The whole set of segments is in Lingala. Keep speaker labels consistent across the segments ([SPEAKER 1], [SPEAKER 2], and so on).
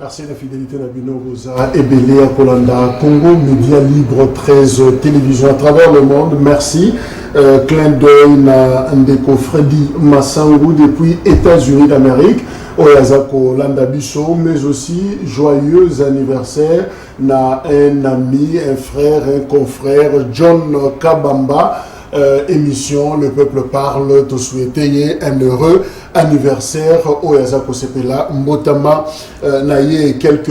[SPEAKER 1] Merci la fidélité de Bino Rosa et Bélé à Kolanda, Congo Média Libre 13 télévision à travers le monde. Merci. Clin d'œil na Ndeko Freddy Massangu depuis États-Unis d'Amérique. Oyazako Landabiso, mais aussi joyeux anniversaire na un ami, un frère, un confrère, John Kabamba. Émission Le Peuple Parle, te souhaiter un heureux anniversaire au Yazako Sepela Mbotama Naye. Quelques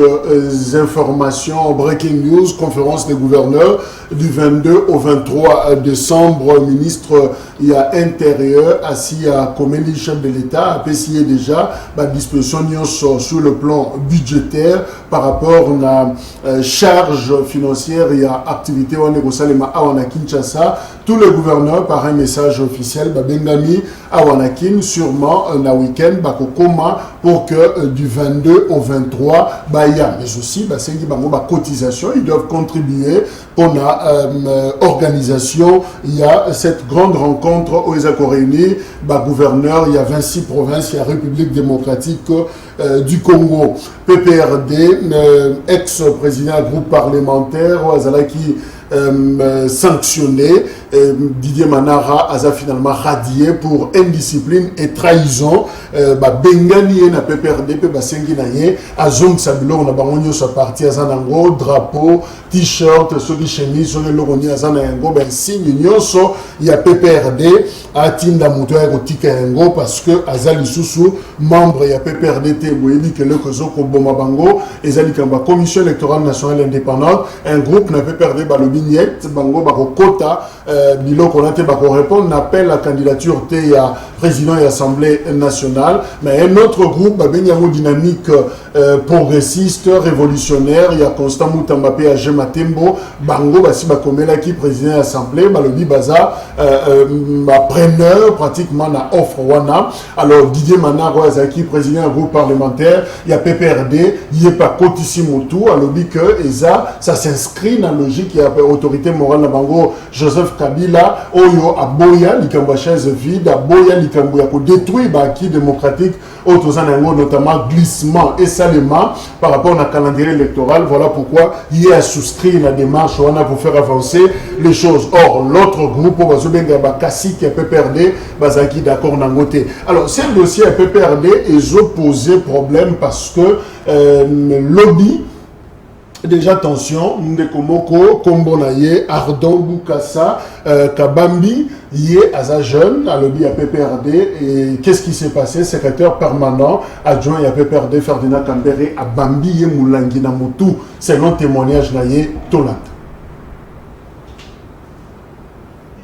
[SPEAKER 1] informations, breaking news, conférence des gouverneurs du 22 au 23 décembre, ministre il y a intérieur assis à Comélie, chef de l'État, a essayé déjà la disposition sur le plan budgétaire par rapport à la charge financière et à activité au Négosalema à Kinshasa. Tous les gouverneurs, par un message officiel, Bengami à Wanakin, sûrement un week-end, Bakokoma, pour que du 22 au 23, Baya, mais aussi, cotisation, ils doivent contribuer pour la organisation. Il y a cette grande rencontre aux États réunis, gouverneur, il y a 26 provinces, il y a République démocratique du Congo, PPRD, ex-président groupe parlementaire, Azalaki, sanctionné. Didier Manara a finalement radié pour indiscipline et trahison. Bengani na PPRD pe basengi na ye azong sabilo na bangonyo sa parti azanango drapeau t-shirt soki chemise soki logoni azanango ben signe nyonso ya PPRD atinda muto ya kotika yango parce que azali susu membre ya PPRD te boyebi que le kozoko boma bango ezali kamba commission électorale nationale indépendante un groupe na PPRD balobi niet bango bakokota biloko na te bako répondre n'appelle la candidature te ya président et assemblée nationale, mais un autre groupe, une dynamique progressiste, révolutionnaire, il y a Constant Moutambapé à Gematembo, Bango, Bassi Bakomela qui président de l'assemblée, Balobi Baza, preneur pratiquement na offre Wana. Alors Didier Manaro Azaki, président du groupe parlementaire, il y a PPRD, il n'y a pas Kotissimotu, alors dit que ESA, ça s'inscrit dans la logique, il y a autorité morale na Bango, Joseph Kabila, Oyo Aboya, Likamba chaise vide, Aboya, pour détruire l'acquis démocratique, notamment glissement et salement par rapport au calendrier électoral. Voilà pourquoi il a souscrit la démarche pour faire avancer les choses. Or, l'autre groupe, Kassi qui est PPRD, Bazaki d'accord Nangote. Alors, ce dossier à PPRD est posé problème parce que le lobby. Déjà, attention, Ndekomoko, Kombonaye, Ardon, Boukassa, Kabambi, Yé, Aza jeune, à lobby à PPRD. Et qu'est-ce qui s'est passé? Secrétaire permanent, adjoint à PPRD, Ferdinand Kambere, à Bambi, Yé, Moulangi, Namotou, selon témoignage Naye, Tolat.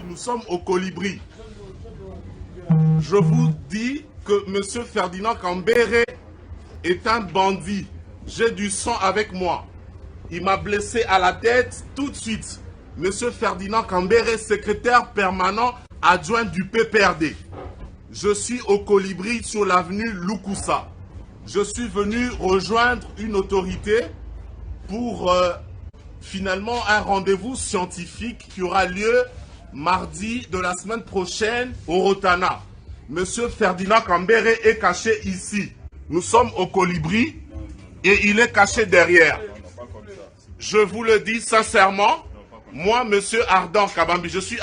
[SPEAKER 2] Nous sommes au Colibri. Je vous dis que M. Ferdinand Kambere est un bandit. J'ai du sang avec moi. Il m'a blessé à la tête tout de suite. Monsieur Ferdinand Kambere, secrétaire permanent adjoint du PPRD. Je suis au Colibri sur l'avenue Lukusa. Je suis venu rejoindre une autorité pour finalement un rendez-vous scientifique qui aura lieu mardi de la semaine prochaine au Rotana. Monsieur Ferdinand Kambere est caché ici. Nous sommes au Colibri et il est caché derrière. Je vous le dis sincèrement, moi, monsieur Ardant Kabambi, je suis...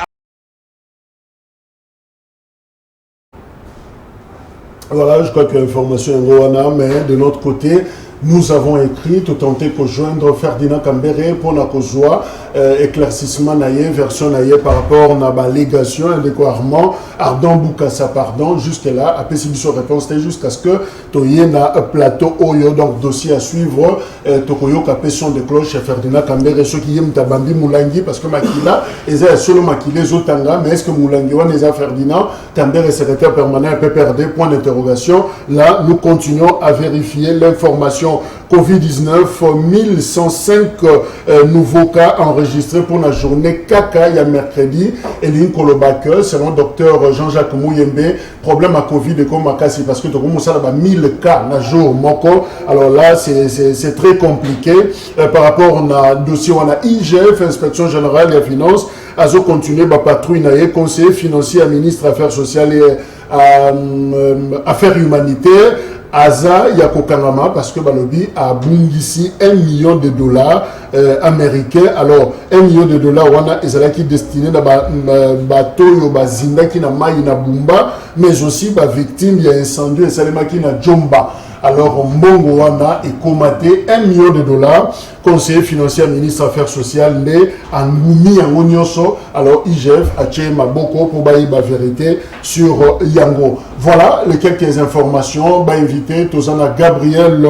[SPEAKER 1] Voilà, je crois que l'information est Roana, mais de notre côté, nous avons écrit, tout tenter de joindre Ferdinand Kambere pour la causoie, éclaircissement naïe, version naïe par rapport à la légation, indécoirement, Ardon Boukassa, pardon, jusque-là, après si vous réponse, c'était jusqu'à ce que Toye na plateau Oyo, donc dossier à suivre, Tokoyo Kapesson de cloche, Ferdinand Kambere, ceux qui aiment Tabambi Moulangi, parce que Makila, ils ont seulement Makile Zotanga, mais est-ce que Moulangi, on est à Ferdinand Kambere, secrétaire permanent à PPRD, point d'interrogation. Là, nous continuons à vérifier l'information. Covid-19, 1105 nouveaux cas enregistrés pour la journée Kaka, il y a mercredi, et l'Inkolobake, selon docteur Jean-Jacques Mouyembe, problème à Covid et comme à Kassi, parce que tout le monde a 1000 cas la jour, Moko. Alors là, c'est très compliqué. Par rapport au dossier, on a IGF, Inspection Générale des Finances, à continuer à patrouiller, conseiller financier à ministre Affaires sociales et Affaires humanitaires, Aza Yakokangama parce que Balobi a bungisi $1 million américains. Alors, $1 million wana ezalaki destiné à bateau yo bazinda ki na mai na bumba, mais aussi ba victime ya incendie esalema ki na Jomba. Alors, Mbongo wana ekomaté $1 million. Conseiller financier, ministre Affaires sociales, né en Ngoumi en Onyoso. Alors, IGF a tché Maboko pour bailler la vérité sur Yango. Voilà les quelques informations. Bah, invité, Tozana Gabriel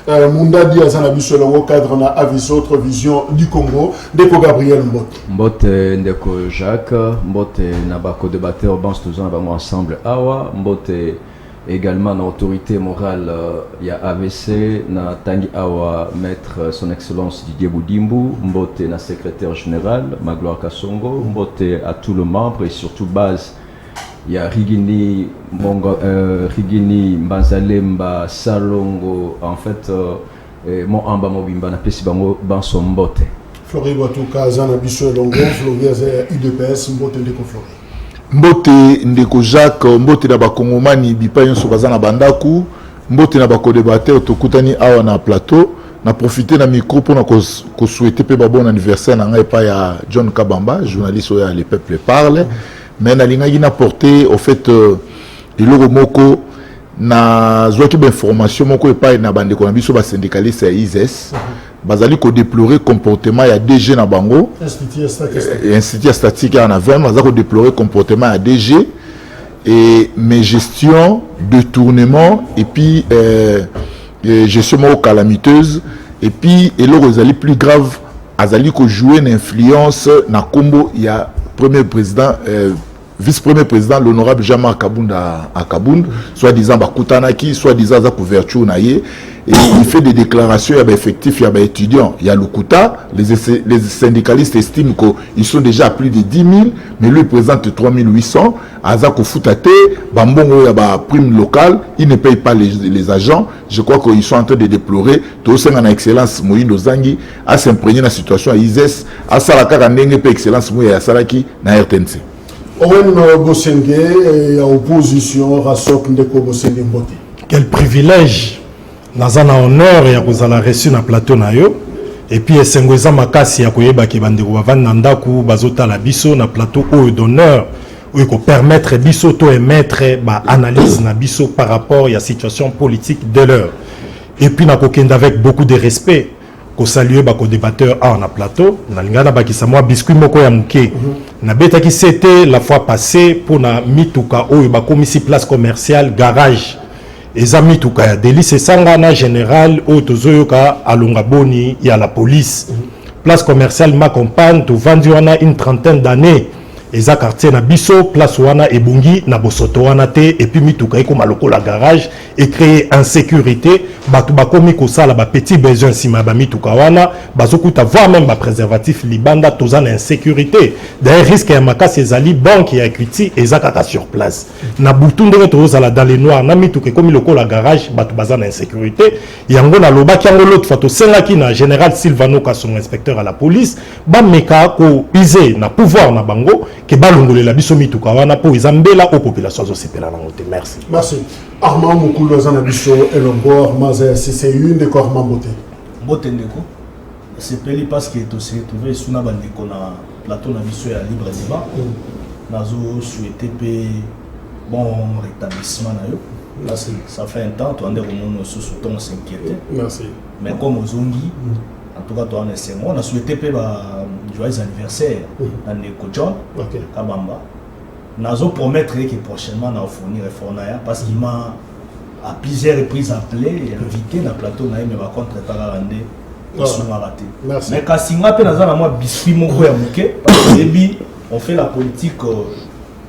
[SPEAKER 1] Mundadi Azana Bissolongo, cadre na Avis Autre Vision du Congo. Deko Gabriel Mbote.
[SPEAKER 3] Mbote Ndeko Jacques, Mbote Nabako débatteur, Bans Tozana, Bango ensemble Awa, Mbote. Également, l'autorité morale, il y a AVC, na Tangi Awa, maître son excellence Didier Boudimbu, Mbote, na secrétaire général, Magloire Kassongo, Mbote à tous les membres et surtout base, il y a Rigini, Rigini, Mbazalemba, Salongo, en fait, mon amba mobimba, na pesi bango, banso Mbote.
[SPEAKER 1] Flori Watuka, Zana Bissou Longo, Flori UDPS, Mbote Ndeko Flori.
[SPEAKER 4] Mbote Ndeko Jacques, Mbote na bakongomani bipa nyonso baza na bandaku, Mbote na bako débatteur tokutani awa na plateau, na profiter na micro pour na ko souhaiter pe ba bon anniversaire na ngai pa ya John Kabamba, journaliste oya Le Peuple Parle, mais na lingaki na porter au fait eloko moko na zwaki ba information moko epai na bandeko na biso ba syndicaliste ya ISS. Bazali ko déplorer comportement ya DG na bango institut statistique ya na VM bazali ko déplorer comportement ya DG et mes gestions détournement et puis gestion calamiteuse et puis eloko ezali plus grave azali ko jouer une influence na kombo ya premier président vice-premier président l'honorable Jean-Marc Kabunda à Kabound, soit disant Bakutanaki, soit disant za couverture naie, et il fait des déclarations, il y a effectifs, il y a étudiants, il y a Lukuta, les syndicalistes estiment qu'ils sont déjà à plus de 10 000, mais lui présente 3 800, Azako Futate, Bambongo, il y a prime locale, il ne paye pas les agents, je crois qu'ils sont en train de déplorer, tout ça en excellence, Moïno Zangi, à s'imprégner dans la situation à ISS, à Salaka, Randenge, excellence, Moïno à Salaki, na RTNC.
[SPEAKER 1] Owen Bosenge et opposition Rasok Ndeko Bosenge Mbote.
[SPEAKER 5] Quel privilège nazana honneur ya kozala reçu na plateau na yo et puis esengweza makasi ya koyeba ki bandeko bavanda ndaku bazota la biso na plateau oyo d'honneur oyo ko permettre biso to émettre ba analyse na biso par rapport ya situation politique de l'heure et puis na kokenda avec beaucoup de respect ko saluer ba ko débatteur en na plateau na lingana ba kisamwa biscuit moko ya muke na beta ki c'était la fois passée pour na mituka oyo ba komisi place commerciale garage eza mituka ya délice sangana général oyo tozoyoka alonga boni ya la police place commerciale ma compagne to vandi wana une trentaine d'années eza quartier na biso place wana ebungi na bosoto wana te et puis mituka eko maloko la garage et créer insécurité batu bakomi ko sala ba petit besoin sima ba mituka wana bazokuta voir même ba préservatif libanda tozana insécurité d'ailleurs risque ya makasi ezali banque ya equity eza kaka sur place na butunde tozala dans les noirs na mituka komi loko la garage batu bazana insécurité yango na lobaki yango l'autre fois to sengaki na général Silvano Kasongo inspecteur à la police ba meka ko iser na pouvoir na bango que balongole la biso mituka wana po izambela au population zo sepela na ngote. Merci.
[SPEAKER 1] Merci. Armand Mukulu zana biso elongo Armand c'est une de Armand Mbote.
[SPEAKER 6] Mbote ndeko. C'est peli parce que to se retrouver sous na bandeko na plateau na biso ya libre débat. Nazo souhaiter pe bon rétablissement na yo. Parce que ça fait un temps toi ndeko mono sous ton s'inquiéter.
[SPEAKER 1] Merci.
[SPEAKER 6] Mais comme ozongi en tout cas toi on a souhaité pe ba joyeux anniversaire à Ndeko John Kabamba. Nazo promettre que prochainement on va fournir Fonaya parce qu'il m'a à plusieurs reprises appelé et invité dans le plateau na mais va contre pas rendre raté. Mais Kasinga pe naza na moi biscuit moko ya muke parce que on fait la politique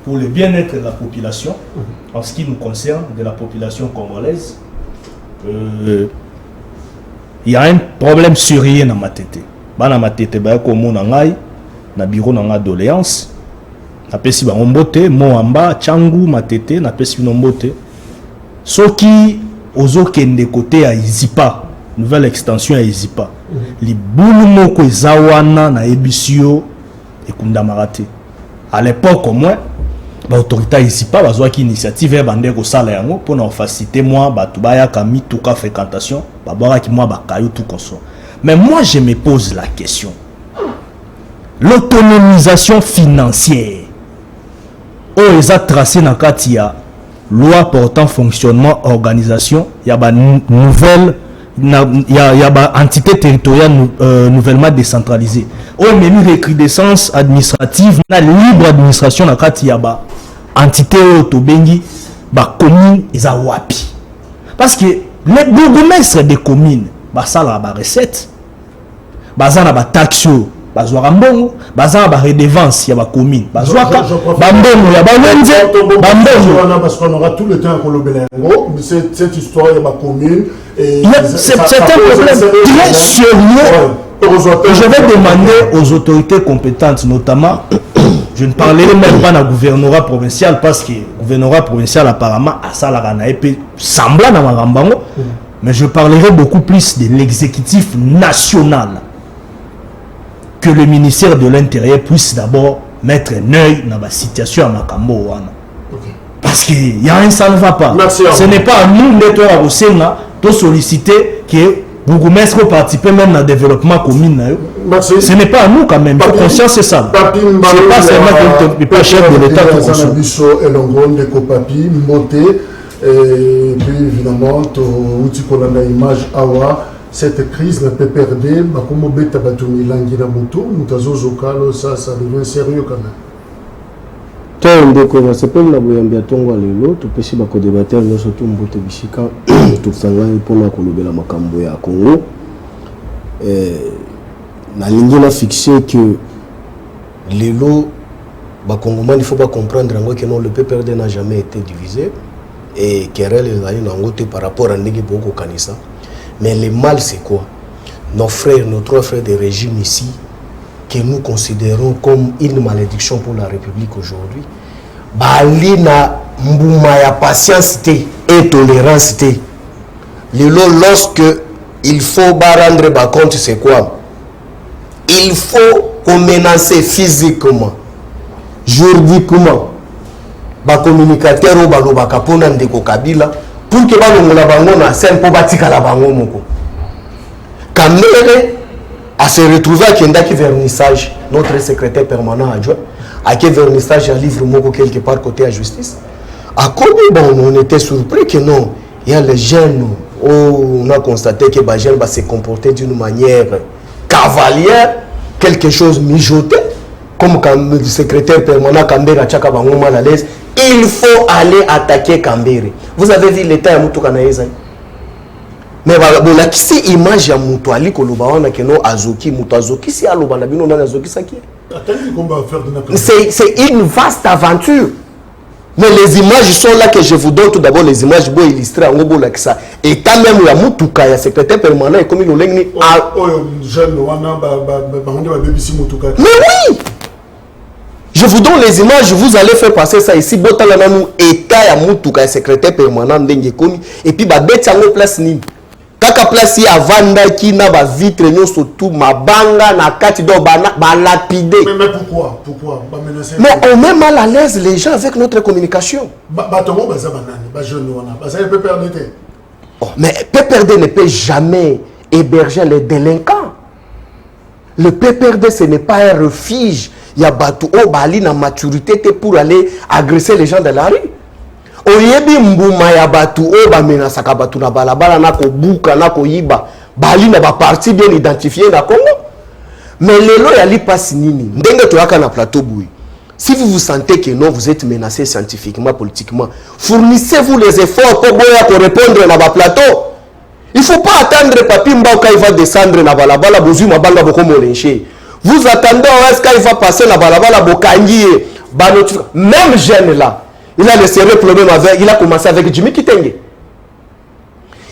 [SPEAKER 6] pour le bien-être de la population en ce qui nous concerne de la population congolaise. Il y a un problème sérieux dans ma tête. Dans ma tête, il y a un bureau de doléance. Il y a un mbote, Moamba, Tchangou, ma tête, il y a un mbote. Ce qui est côté à Izipa, nouvelle extension à Izipa. Les boulons que Zawana na Ebisio et Kundamarate. À l'époque, au moins, l'autorité ici pas besoin qui initiative et bande ko sala yango pour nous faciliter moi batu ba ya kami tout cas fréquentation ba boira ki moi ba kayo tout conso. Mais moi je me pose la question. L'autonomisation financière ils ont tracé dans Katia loi portant fonctionnement organisation il y a ba nouvelle il y a ba entité territoriale nouvellement décentralisée même recrudescence administrative na libre administration dans Katia ba entité autobengi ba commune ils ont wapi parce que les bourgmestres des communes ba sala ba recette bazana ba taxio bazwaka mbongo bazana ba redevance ya ba commune bazwaka ba mbongo ya ba wenze ba mbongo
[SPEAKER 1] parce qu'on aura tout le temps qu'on le belengo cette histoire ya ba commune et
[SPEAKER 6] c'est un problème très sérieux. Je vais demander aux autorités compétentes notamment je ne parlerai même pas du gouvernorat provincial parce que le gouvernorat provincial apparemment a ça la rana et semblant dans Marambango mais je parlerai beaucoup plus de l'exécutif national. Que le ministère de l'Intérieur puisse d'abord mettre un œil dans la situation à Makambo. Parce qu'il y a un ça ne va pas.
[SPEAKER 1] Merci,
[SPEAKER 6] ce n'est pas à nous, les Sénat, de solliciter que Bourgmestre participe même dans le développement commun. Ce n'est pas à nous quand même. La conscience c'est ça. C'est pas seulement que le chef de l'État qui consomme.
[SPEAKER 1] Et puis évidemment, tu as l'image Awa. Cette crise ne peut perdre, comme beta batumi langi na moto, mutazo zokalo, ça devient sérieux quand même.
[SPEAKER 7] Tant ndeko na sepem na boyambia tongo lelo, tupesi ba ko débatteur no surtout mbote bishika, tout sanga ipona ko lobela makambo ya Congo. Na lingi na fixé que lelo ba Congomani il faut pas comprendre que non le PPRD n'a jamais été divisé et querelle ezali na ngote par rapport à ndenge boko kanisa. Mais le mal, c'est quoi? Nos frères, nos trois frères de régime ici, que nous considérons comme une malédiction pour la République aujourd'hui, balina mboumaya patience et tolérance. Lorsque il faut rendre compte, c'est quoi? Il faut qu'on menace physiquement, juridiquement, les communicateurs ou les bakapona ndeko Kabila. Pour que la bango na scène pour batika la bango moko. Kamere a se retrouver à Kendaki vernissage, notre secrétaire permanent adjoint, à quel vernissage un livre moko quelque part côté à justice. À combien bon on était surpris que non, il y a les jeunes on a constaté que les jeunes se comportaient d'une manière cavalière, quelque chose mijoté, comme quand le secrétaire permanent Kambere a tchaka bango mal à l'aise. Il faut aller attaquer Kambere. Vous avez vu l'état de Moutou Kanaïza. Mais voilà, qui c'est image de Moutou Ali Kolobawana que non Azoki, Moutou Azoki, si Alobana Bino non Azoki Saki. C'est une vaste aventure. Mais les images sont là que je vous donne tout d'abord les images pour illustrer en gros là que ça. Et quand même la Moutou Kaya secrétaire permanent et comme il l'engni. Mais oui. Je vous donne les images, vous allez faire passer ça ici. Botalananou état ya Moutouka secrétaire permanent ndenge komi et puis ba bête yango place ni. Kaka place yi avanda ki na ba vitre nyonso tout mabanga na kati do ba lapidé.
[SPEAKER 1] Mais pourquoi ba menacer?
[SPEAKER 7] Mais on met mal à l'aise les gens avec notre communication.
[SPEAKER 1] Batongo baza banani, ba jeune wana, baza PPRD.
[SPEAKER 7] Mais PPRD ne peut jamais héberger les délinquants. Le PPRD ce n'est pas un refuge. Il y a Batou au Bali na maturité pour aller agresser les gens de la rue. Oyebi mbuma ya Batou au Bamena saka Batou na balabala na ko buka na ko yiba. Bali na ba parti bien identifié na Congo. Mais lelo ya li passe nini. Ndenge to yaka na plateau boui. Si vous vous sentez que non vous êtes menacé scientifiquement, politiquement, fournissez-vous les efforts pour répondre na ba plateau. Il faut pas attendre Papi Mbauka il va descendre na balabala bozu mabanga boko molenché. Vous attendez est-ce qu'il va passer la balabala bokangi même jeune là il a le sérieux problème avec il a commencé avec Jimmy Kitenge.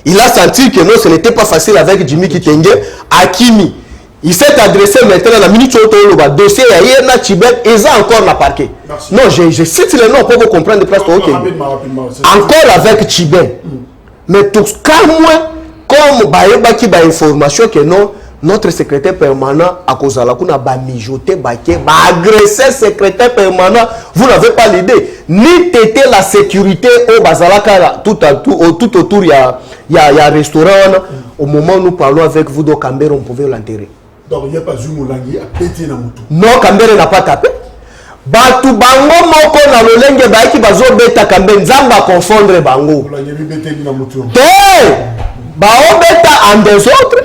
[SPEAKER 7] Il a senti que non ce n'était pas facile avec Jimmy Kitenge. Akimi il s'est adressé maintenant à la minute où le dossier a na Tibet ils ont encore la parquet. Non je cite le nom pour vous comprendre de place encore avec Tibet. Mais tout cas moi comme baeba qui ba information que non notre secrétaire permanent à Kozalakuna ba mijoté baké ba agressé secrétaire permanent, vous n'avez pas l'idée ni tété la sécurité au Bazalaka tout autour il y a restaurant au moment où nous parlons avec vous donc Kambere on pouvait l'enterrer.
[SPEAKER 1] Donc il n'y a pas eu Moulangi à péter na mutu.
[SPEAKER 7] Non, Kambere n'a pas tapé. Batu bango moko na lolenge baiki bazo beta Kambere nzamba confondre bango.
[SPEAKER 1] Moulangi bete na mutu.
[SPEAKER 7] Ba obeta en des autres.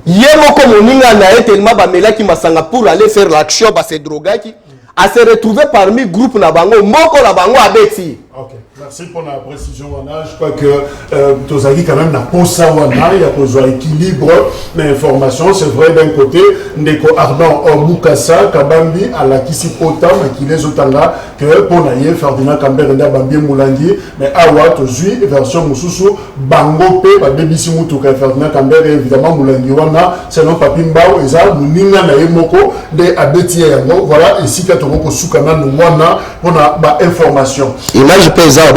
[SPEAKER 7] Yemoko moninga na tellement bamela ki masanga pour aller faire l'action ba se drogaki à se retrouver parmi groupe na bango moko na bango abeti.
[SPEAKER 1] OK. Merci pour la précision. Je crois que Tozali quand même n'a pas ça il y a besoin d'équilibre l'information. C'est vrai d'un côté, Ndeko Ardent Mukasa Kabambi à la Kisipota mais qui les otanga que pour naïe Ferdinand Kambere nda Bambi Moulangi mais awa tozui version mususu bango pe ba bebisi mutuka Ferdinand Kambere évidemment Moulangi wana selon Papi Mbao eza muninga na yemoko de abeti yango voilà ici ka toko sukana wana pour na ba information.
[SPEAKER 7] Image paysan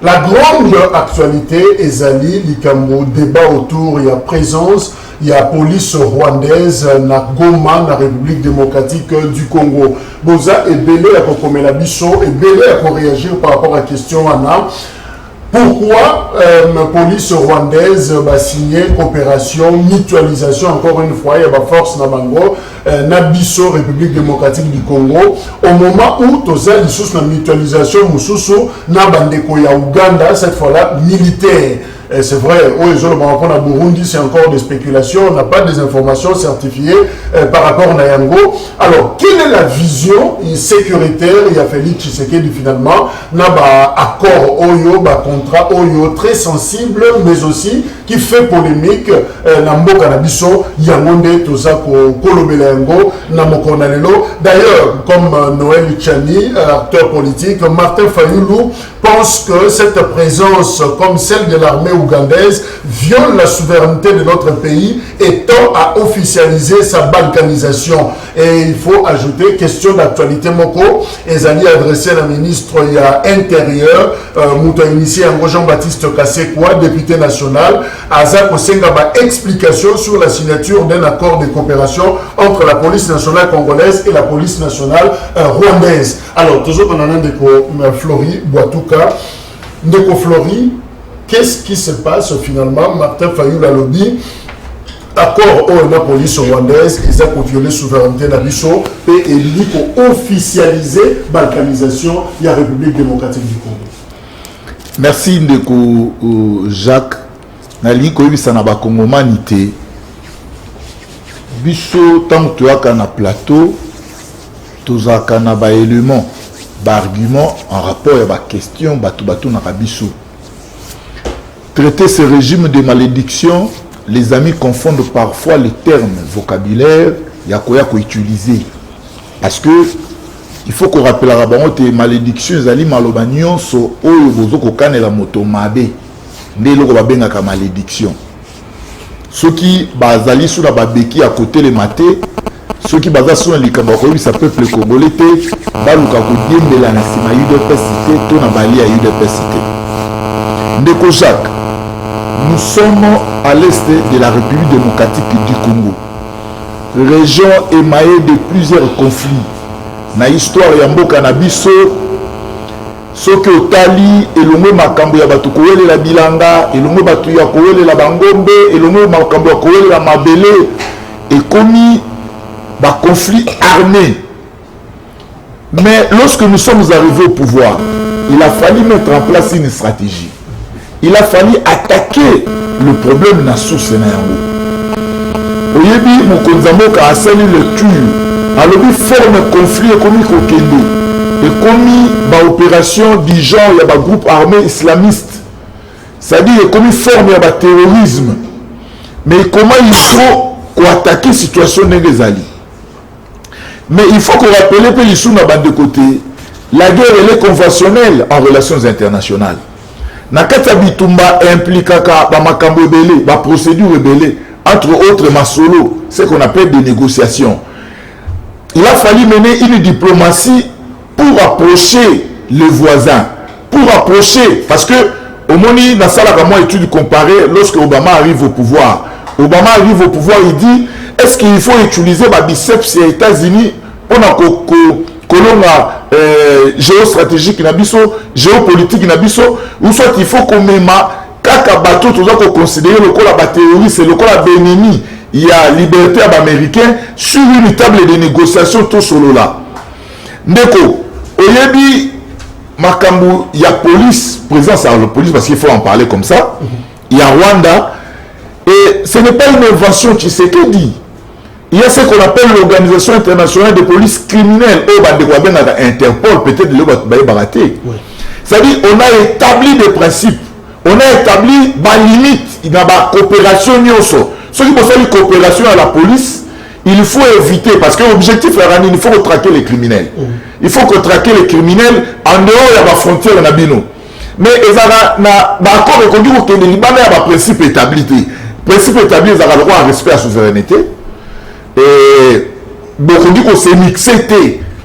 [SPEAKER 1] la grande actualité Ezali Likambo débat autour il y a présence il y a police rwandaise na Goma na République démocratique du Congo. Boza et belé à Kokomela Bisso et belé à réagir par rapport à la question Anna. Pourquoi la police rwandaise va signer coopération, mutualisation, encore une fois, il y a la force Nabango, Nabiso, République démocratique du Congo, au moment où Toza Lissous na mutualisation, Moussoussou, Nabandeko ya Ouganda, cette fois-là militaire. C'est vrai, au Burundi, c'est encore des spéculations, on n'a pas des informations certifiées par rapport à Nayango. Alors, quelle est la vision sécuritaire? Il y a Félix Tshisekedi finalement, n'a pas accord Oyo, contrat Oyo très sensible, mais aussi qui fait polémique. Nambo Kanabiso, Yangonde, Tozako, Kolobelengo, Namoko Nalelo. D'ailleurs, comme Noël Chani, acteur politique, Martin Fayoulou pense que cette présence comme celle de l'armée ougandaise viole la souveraineté de notre pays et tend à officialiser sa balkanisation. Et il faut ajouter, question d'actualité Moko, Ezali adressé à la ministre il y a intérieur, Mouta initié Jean-Baptiste Kassekwa, député national, Azak Osengaba, explication sur la signature d'un accord de coopération entre la police nationale congolaise et la police nationale rwandaise. Alors, toujours on en a Ndeko Flori, Boatouka, Ndeko Flori, qu'est-ce qui se passe finalement? Martin Fayoul a lobby, accord au la police rwandaise, ils ont violé la souveraineté de Bisso et il pour officialiser la balkanisation de la République démocratique du Congo.
[SPEAKER 4] Merci Ndeko Jacques. Nali koyebisa na bakongomani te biso tant toyaka na plateau tozalaka na baélément baargument en rapport ya baquestion bato na biso. Traiter ce régime de malédiction, les amis confondent parfois les termes vocabulaires ya koya ko utiliser parce que il faut qu'on rappelle à bango te malédiction ezali maloba nyonso oyo bozo kokanela moto mabe nde eloko babengaka malédiction. Soki bazali sous la babeki à côté les maté, soki baza sous la koyebisa peuple congolais te baluka kodiembela na nsima UDPS te to na bali ya UDPS te. Ndeko Jacques, nous sommes à l'est de la République démocratique du Congo, région émaillée de plusieurs conflits. Na histoire ya mboka na biso soki otali elongwe makambo ya bato kowelela bilanga, elongwe bato ya kowelela bangombe, elongwe makambo ya kowelela mabele ekomi ba conflit armé. Mais lorsque nous sommes arrivés au pouvoir, il a fallu mettre en place une stratégie. Il a fallu attaquer le problème na source na yango. Oyebi mokonzi mboka asali lecture alobi forme conflit ekomi kokende ekomi ba opération du genre ya ba groupe armé islamiste, c'est-à-dire ekomi forme ya ba terrorisme. Mais comment il faut attaquer situation ndezali? Mais il faut qu'on rappelle que l'issue n'a pas de côté. La guerre elle est conventionnelle en relations internationales. Nakata bitumba impliquera ba makambo ebele, ba procédure ebele, entre autres masolo, ce qu'on appelle des négociations. Il a fallu mener une diplomatie pour approcher les voisins, pour approcher, parce que au moni dans ça la étude comparée lorsque Obama arrive au pouvoir, Obama arrive au pouvoir, il dit, est-ce qu'il faut utiliser ma biceps aux États-Unis pour la géostratégique géopolitique ou soit il faut qu'on mette kaka bateau tout ça qu'on considère le col à terroriste le col à Benini il y a liberté à américain sur une table de négociation tout solo là ndeko oyebi makambu il y a police présence à la police parce qu'il faut en parler comme ça il y a Rwanda et ce n'est pas une invention qui s'est que dit il y a ce qu'on appelle l'organisation internationale de police criminelle Interpol peut-être le baraté c'est-à-dire on a établi des principes on a établi des limites dans la coopération. Ceux qui font une coopération à la police, il faut éviter, parce que l'objectif, il faut traquer les criminels. Il faut traquer les criminels en dehors de la frontière. Mais il y a un accord reconnu que le Liban a un principe établi. Le principe établi, il a le droit à respect à la souveraineté. Et on dit que c'est mixé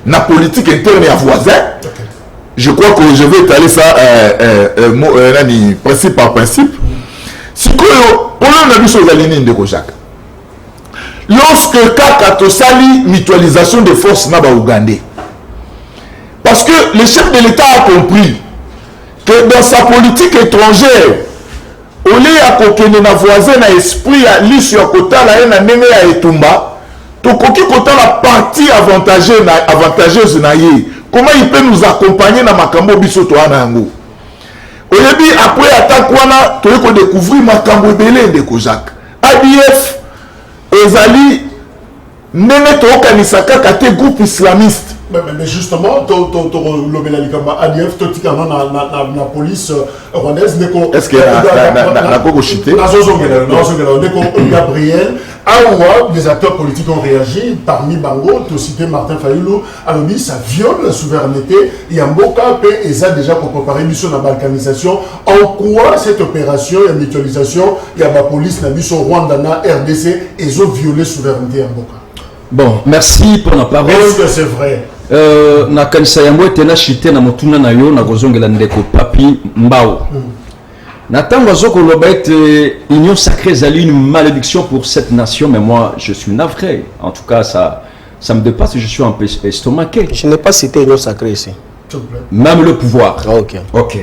[SPEAKER 4] dans la politique interne et à voisin. Je crois que je vais étaler ça principe par principe. Si on a vu sur la ligne de Kojak, lorsque Kaka Tosali mutualisation des forces Naba Ougandais, parce que le chef de l'État a compris que dans sa politique étrangère, au lieu à kokene na voisin na esprit à l'issue à kota la haine à nene à etumba, to koki kota la partie avantageuse na ye. Comment il peut nous accompagner dans Makambo Bisoto Anango? Oyebi après attaque wana tu veux découvrir Makambo belé de Kojak. ADF ezali nene to kanisaka kate groupe islamiste.
[SPEAKER 1] Mais justement, ADF, la police rwandaise,
[SPEAKER 4] est-ce qu'il y a Kogoshité
[SPEAKER 1] Gabriel, Aoua, des acteurs politiques ont réagi, parmi Bango, tu as cité Martin Fayoulou, Alobi, ça viole la souveraineté, il y a Mboka, et ils ont déjà pour préparer mission de balkanisation. En quoi cette opération, la mutualisation, il y a la police, la mission Rwanda, RDC, ils ont violé la souveraineté à Mboka?
[SPEAKER 3] Bon, merci pour la parole.
[SPEAKER 1] Est-ce que c'est vrai?
[SPEAKER 3] Na kanisa yango etena chité na motuna na yo na kozongela ndeko papi mbao. Na tango zoko loba ete union sacrée ezali une malédiction pour cette nation, mais moi je suis navré. En tout cas ça me dépasse, je suis un peu estomaqué.
[SPEAKER 7] Je n'ai pas cité union sacrée ici.
[SPEAKER 3] Même le pouvoir.
[SPEAKER 7] Ah, ok.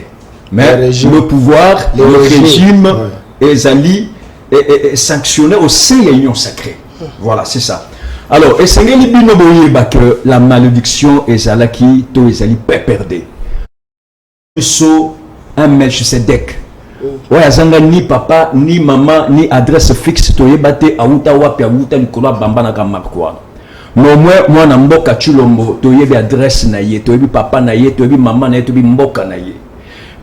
[SPEAKER 3] Mais le pouvoir, le régime ezali est sanctionné au sein de l'union sacrée. Voilà, c'est ça. Alors, et c'est que la malédiction est à qui to ezali perdre. So un Melchisedec. Ouais, azanga ni papa, ni maman, ni adresse fixe to yebate auta wapi auta likolo bamba na kamakwa. No moi na mboka chulombo to yebi adresse na ye, to yebi papa na ye, to yebi maman na ye, to yebi mboka na ye.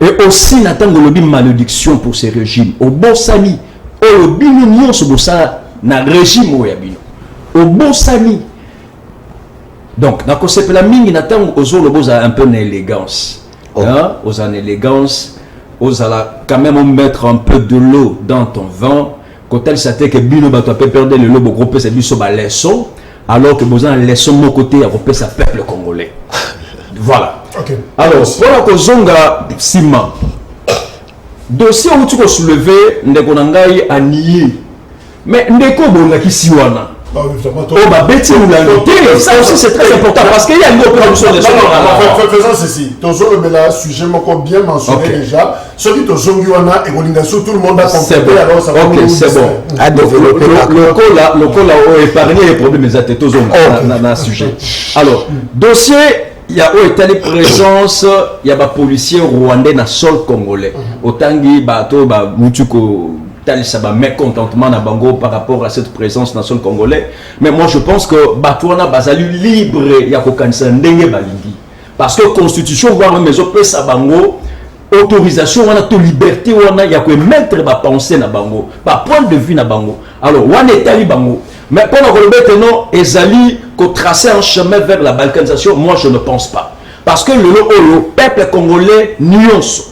[SPEAKER 3] Et aussi natango lobi malédiction pour ces régimes. Au bosani, au bino nyonso bosa na régime o yabino. Au bon sani. Donc, dans ce que mingi n'attend aux autres un peu d'élégance. Hein? Aux en élégance, aux à quand même mettre un peu de l'eau dans ton vin. Quand elle s'attend que Bino va perdre le lot, groupe c'est du soba leçon, alors que vous avez leçon mon côté à grouper sa peuple congolais. Voilà.
[SPEAKER 1] Okay.
[SPEAKER 3] Alors, pour la Zonga Sima, dossier où tu peux soulever, Ndekonangai a nié. Mais Ndeko Bonga qui siwana. Ça aussi c'est très important parce qu'il y a une opération de
[SPEAKER 1] faisons ceci. Toujours le sujet bien mentionné déjà. Celui de Zongiwana et Golingaso, tout le monde a compris.
[SPEAKER 3] Ok, c'est bon. Le col a épargné les problèmes des athlètes dans un sujet. Alors, dossier, il y a eu présence, il y a des policiers rwandais dans le sol congolais. Autangi, Bato, Moutuko. Ça va mécontentement na bango par rapport à cette présence dans le sol congolais, mais moi je pense que Batouana basalu libre ya kokanisa ndenge balingi parce que constitution voire même maison pesa bango autorisation wana to liberté wana ya ko mettre ba pensée na bango ba point de vue na bango alors wana etali bango mais pendant que le béteno ezali ko tracer un chemin vers la balkanisation, moi je ne pense pas parce que le peuple congolais nuance.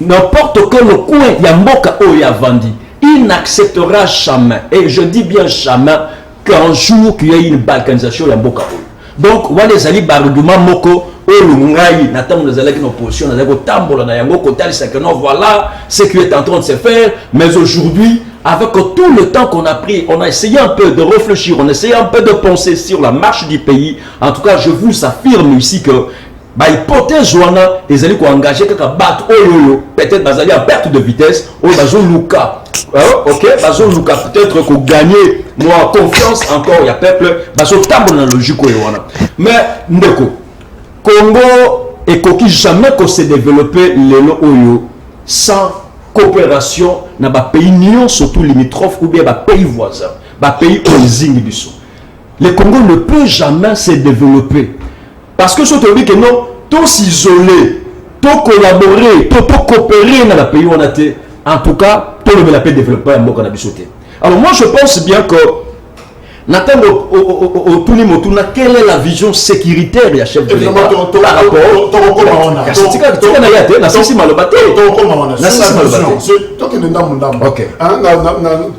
[SPEAKER 3] N'importe quel coin, il y a Mboka ou il y a Vandi. Il n'acceptera jamais, et je dis bien jamais, qu'un jour qu'il y ait une balkanisation, il y a Mboka ou. Donc, on va les alliés Barouduma Moko, Olungaï, Nathan nous allons en opposition, nous allons tambour, nous allons voilà ce qui est en train de se faire, mais aujourd'hui, avec tout le temps qu'on a pris, on a essayé un peu de réfléchir, on a essayé un peu de penser sur la marche du pays. En tout cas, je vous affirme ici que hypothèse wana les alliés qui ont engagé quelqu'un battre peut-être bazali en perte de vitesse bazo luka ok bazo luka peut-être qu'on gagner moi confiance encore il y a peuple bazo tambo na logique wana mais ndeko Congo et qui jamais qu'on s'est développé lelo oyo sans coopération na ba pays nion surtout limitrophes ou bien ba pays voisins ba pays ozingi biso. Le Congo ne peut jamais se développer. Parce que je te dis que non, tous s'isoler, tous collaborer, tous coopérer dans le pays où on a été, en tout cas, tout le monde peut développer un mot qu'on a bisouté. Alors moi je pense bien que Nathan quelle est la vision sécuritaire du chef de l'État par rapport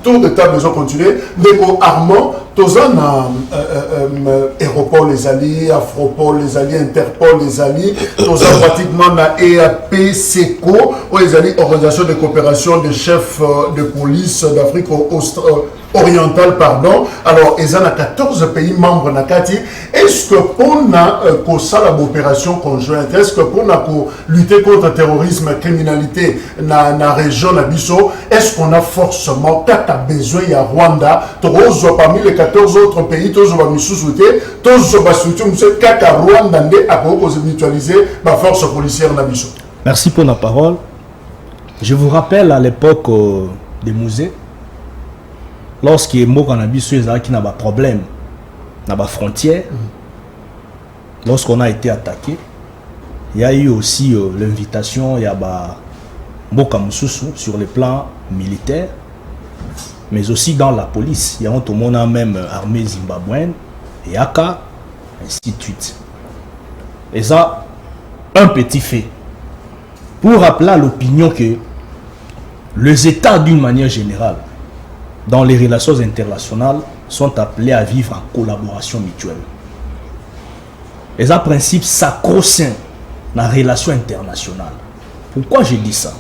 [SPEAKER 1] tour de table, nous allons continuer. Armand, Tozana, Aéroport les alliés, Afropol les alliés, Interpol les alliés, Tozana pratiquement la EAP, SECO, les alliés, Organisation de coopération des chefs de police d'Afrique orientale, pardon. Alors, ils ont 14 pays membres Nakati. Est-ce que pour l'opération conjointe, est-ce que pour lutter contre le terrorisme et criminalité dans la région Nabiso, est-ce qu'on a forcément besoin de Rwanda, parmi les 14 autres pays, tous les Rwanda à mutualiser la force policière Nabiso?
[SPEAKER 6] Merci pour la parole. Je vous rappelle à l'époque des musées, lorsqu'il y a qui n'a pas de problème, n'a pas de frontières, lorsqu'on a été attaqué, il y a eu aussi l'invitation, il y a Mboka Moussoussou sur le plan militaire, mais aussi dans la police. Il y a tout le monde même armée zimbabwéenne, Yaka, ainsi de suite. Et ça, un petit fait. Pour rappeler à l'opinion que les États, d'une manière générale, dans les relations internationales, sont appelés à vivre en collaboration mutuelle. Et ça, principe sacro-saint dans les relations internationales. Pourquoi je dis ça?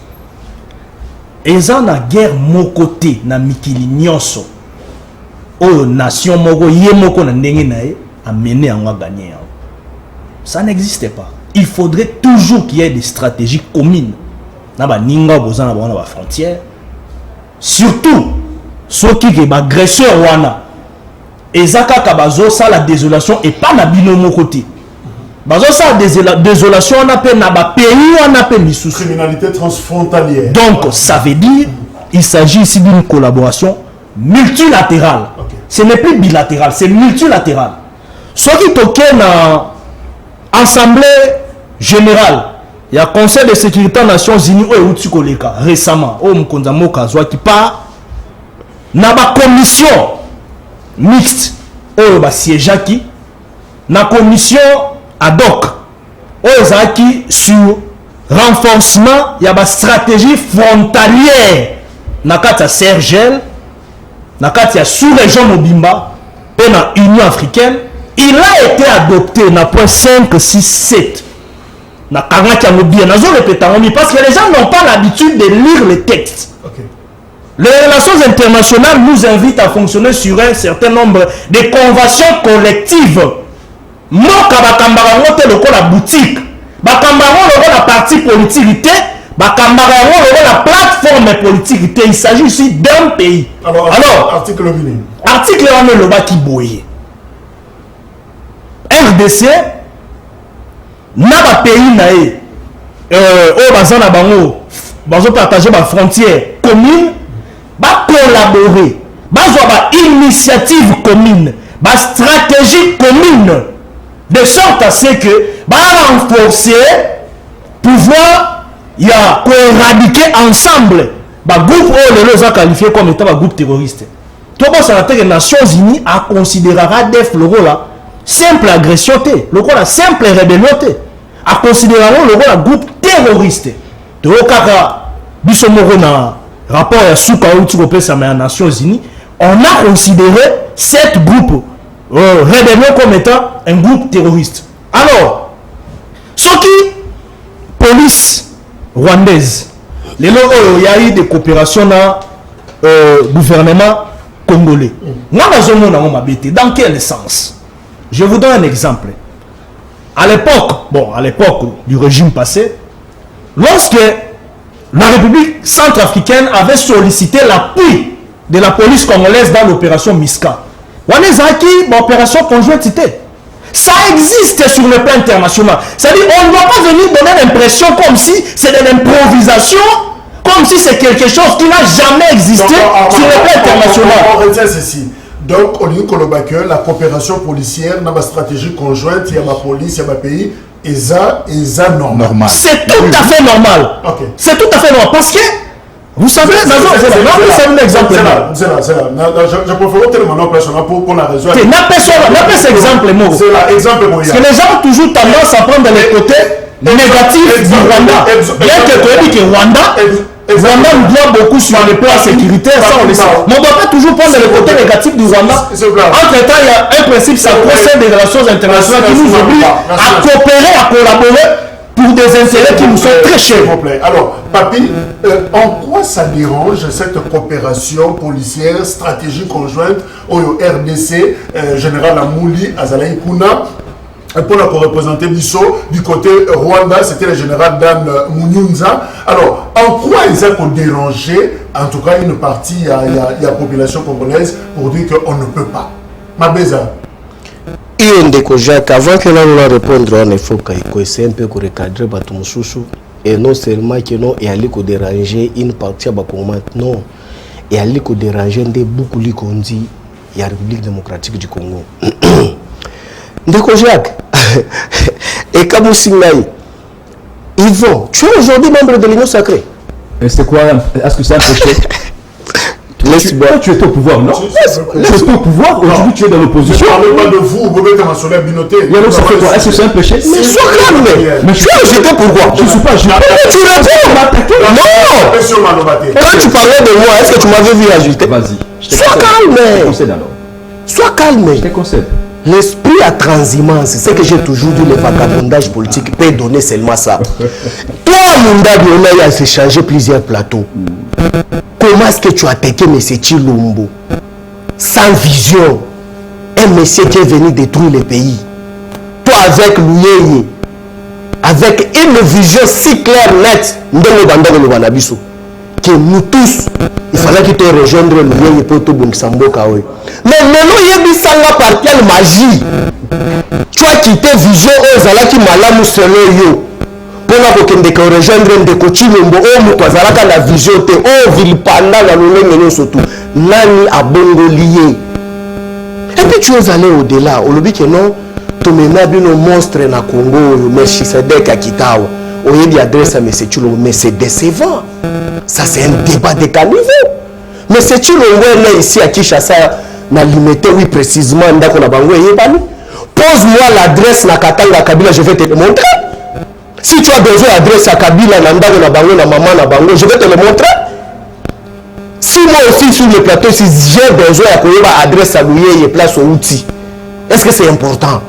[SPEAKER 6] Et ça, dans la guerre, mon côté, dans Mikili Nyonso, aux nations, a mené à gagner. Ça n'existait pas. Il faudrait toujours qu'il y ait des stratégies communes. Dans la frontière. Surtout, ceux qui sont agresseurs, et ça, ça la désolation et pas la binomo côté. Ça désolation, on appelle na pays, on appelle
[SPEAKER 1] criminalité transfrontalière.
[SPEAKER 6] Donc, ça veut dire il s'agit ici d'une collaboration multilatérale. Okay. Ce n'est plus bilatéral, c'est multilatéral. Ceux qui toquent dans l'Assemblée générale, il y a le Conseil de sécurité des Nations Unies récemment, qui part dans la commission mixte, la commission ad hoc, sur renforcement, il y a une stratégie frontalière dans la Sergel, dans la sous-région Mobimba, et dans l'Union africaine. Il a été adopté dans le point 5, 6, 7. Parce que les gens n'ont pas l'habitude de lire les textes. Okay. Les relations internationales nous invitent à fonctionner sur un certain nombre de conventions collectives. Moi, la boutique, la parti politique, la plateforme politique. Il s'agit ici d'un pays. Alors, article 1 le baki boye. RDC n'a pas pays au partager ma frontière commune, va collaborer, va avoir initiative commune, va stratégie commune, de sorte à ce que va renforcer pouvoir y a éradiquer ensemble le groupe les a qualifié comme étant un groupe terroriste. Tout le monde les Nations Unies a considérera DEF le rôle là simple agression, le rôle la simple rébellion, a considéré le rôle la groupe terroriste. De Okaka, Bissomoro na rapport à Souka Outupé ça mais aux Nations Unies, on a considéré cette groupe rébellion comme étant un groupe terroriste. Alors, ce qui police rwandaise, les locaux il y a eu des coopérations dans gouvernement congolais. Dans quel sens? Je vous donne un exemple. À l'époque du régime passé, lorsque la République centrafricaine avait sollicité l'appui de la police congolaise dans l'opération Miska, l'opération conjointité, ça existe sur le plan international. C'est-à-dire on ne doit pas venir donner l'impression comme si c'est de l'improvisation, comme si c'est quelque chose qui n'a jamais existé sur le plan international.
[SPEAKER 1] On retient ceci. Donc, au lieu que la coopération policière, dans ma stratégie conjointe, il y a ma police, il y a ma pays, et ça normal.
[SPEAKER 6] C'est tout à fait normal.
[SPEAKER 1] Okay.
[SPEAKER 6] C'est tout à fait normal. Parce que, vous savez, c'est un exemple.
[SPEAKER 1] C'est là. Je préfère tellement personnel pour la raison.
[SPEAKER 6] C'est exemple.
[SPEAKER 1] C'est là, exemple.
[SPEAKER 6] Parce que les gens ont toujours tendance à prendre les côtés négatifs du Rwanda. Bien que tu dis que Rwanda nous doit beaucoup sur le plan sécuritaire, ça on le sait. Mais on ne doit pas toujours prendre le côté négatif du Rwanda. Entre-temps, il y a un principe sacré des relations internationales qui nous oblige à coopérer, à collaborer pour des intérêts qui nous sont très chers.
[SPEAKER 1] Alors, Papi, en quoi ça dérange cette coopération policière, stratégie conjointe au RDC, général Amouli, Azalaï Kuna, pour la représenter Bisso du côté Rwanda, c'était le général Dan Munyunza. Alors, en quoi ils ont dérangé, en tout cas une partie, il y a la population congolaise pour dire qu'on ne peut pas. Mabeza.
[SPEAKER 7] Jacques, avant que l'on répondre, il faut qu'on essaie un peu de recadrer Batumoussoussou. Et non seulement que non, il y a déranger une partie de Bakomat, non. Il y a déranger beaucoup de Kondi, il y a la République démocratique du Congo. Ndeko Jacques, et Kaboussinaï, Yvon, tu es aujourd'hui membre de l'Union sacrée.
[SPEAKER 3] Et c'est quoi? Est-ce que c'est un péché? Toi, tu es au pouvoir, non? Tu es au pouvoir, aujourd'hui tu es dans l'opposition.
[SPEAKER 1] Je ne parle pas de vous, vous mettez ma soleil binoté.
[SPEAKER 3] Est-ce que c'est un péché?
[SPEAKER 7] Mais sois calme, mais tu es rejeté pourquoi?
[SPEAKER 3] Je ne suis pas jeté.
[SPEAKER 7] Tu réponds. Non. Quand tu parlais de moi, est-ce que tu m'avais vu agiter?
[SPEAKER 3] Vas-y.
[SPEAKER 7] Sois calme.
[SPEAKER 3] Je te concède alors.
[SPEAKER 7] Sois calme.
[SPEAKER 3] Je te concède.
[SPEAKER 7] L'esprit à transhumance, c'est ce que j'ai toujours dit, le vagabondage politique peut donner seulement ça. Toi, Mundabi, on a échangé plusieurs plateaux. Comment est-ce que tu as attaqué M. Chilombo sans vision? Un monsieur qui est venu détruire le pays. Toi, avec Louyeye, avec une vision si claire, nette, que nous tous, il fallait qu'il te rejoindre Louyeye pour tout Bongsamboka. Mais maintenant, il y a ça par quelle magie? Tu as quitté vision aux Alaki Malamu Selo. Pour la rejoindre des coachings, la vision, oh, Vilpanda, la nouvelle surtout. Nani a bongo lié. Et puis tu es allé au-delà. Au lobby que non, tu me mets bien un monstre na Congo, mais si c'est dès qu'à Kitawa, au lieu d'adresse à M. Chilombo, mais c'est décevant. Ça, c'est un débat de caniveau. Mais c'est Chilombo est ici à Kinshasa, na limité, oui, précisément, pose-moi l'adresse na Katanga Kabila, je vais te le montrer. Si tu as besoin d'adresse à Kabila, Nandago, na Bango, na Maman, na Bango, je vais te le montrer. Si moi aussi sur le plateau, si j'ai besoin d'adresse à Louyeye et place au outil, est-ce que c'est important?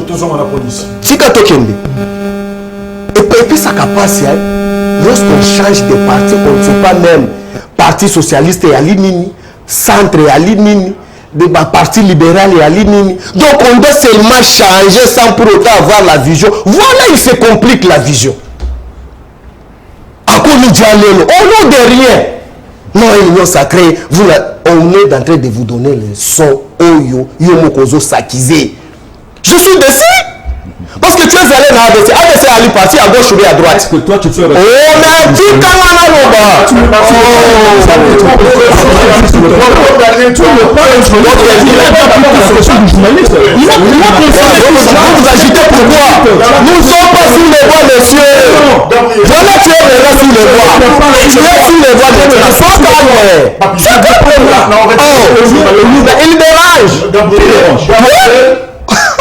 [SPEAKER 1] Toujours à la police.
[SPEAKER 7] Et puis ça capace, lorsqu'on change de parti, on ne sait pas même parti socialiste et Alinini, centre et Alinini, de parti libéral et Alinini. Donc on doit seulement changer sans pour autant avoir la vision. Voilà, il se complique la vision. À quoi nous dialoguons? Au nom de rien. Non, l'union sacrée, on est en train de vous donner le son Oyo, Yomokozo Sakize. Je suis déçu. Parce que tu es allé dans ABC. ABC a allé partir à gauche ou à droite.
[SPEAKER 3] Est-ce que toi tu fais...
[SPEAKER 7] Oh, mais tu vous agitez pourquoi? Nous ne sommes pas sur les voies, monsieur. Voilà, tu es déjà sur les voies. Tu es sur les voies de sois calme. Il dérange.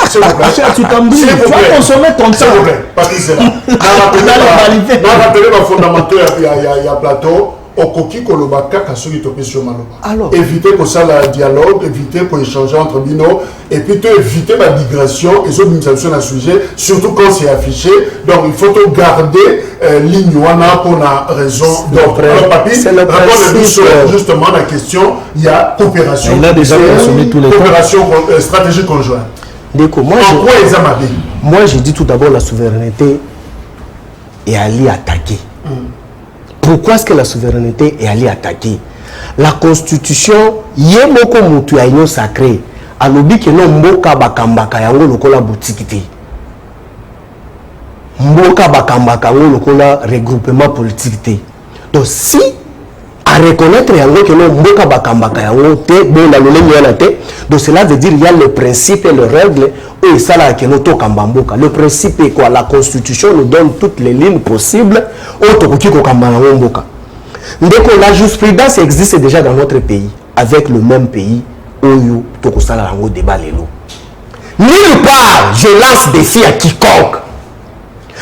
[SPEAKER 1] S'il vous plaît.
[SPEAKER 6] Tu vas consommer ton temps.
[SPEAKER 1] S'il vous plaît. Parce que c'est là. Dans rappeler ma fondamentaux, il y a plateau. okoki koloba kaka soki topesi yo maloba.
[SPEAKER 7] Alors
[SPEAKER 1] éviter que ça la dialogue, éviter qu'on échange entre bino et puis éviter la digression et sur un sujet, surtout quand c'est affiché. Donc il faut garder ligne wana pour la raison. Donc alors papi, justement la question, il y a coopération.
[SPEAKER 8] Il a déjà consommé tous les
[SPEAKER 1] coopération stratégie conjointe.
[SPEAKER 7] Moi je dis tout d'abord la souveraineté est allée attaquer. Pourquoi est-ce que la souveraineté est allée attaquer? La constitution, yemoko mutu ya union sacrée, alobi ke no mboka bakambaka yango lokola boutique. Mboka bakambaka yango lokola regroupement politique. Donc si à reconnaître yango que no mboka bakambaka yango te bon la lolenge yana te, donc cela veut dire il y a le principe et le règle et ça là que no to kambamboka. Le principe est quoi? La constitution nous donne toutes les lignes possibles au tokoki ko kambana mboka. Ndeko la jurisprudence existe déjà dans notre pays avec le même pays oyo tokosala yango débat lelo. Nulle part je lance défi à quiconque.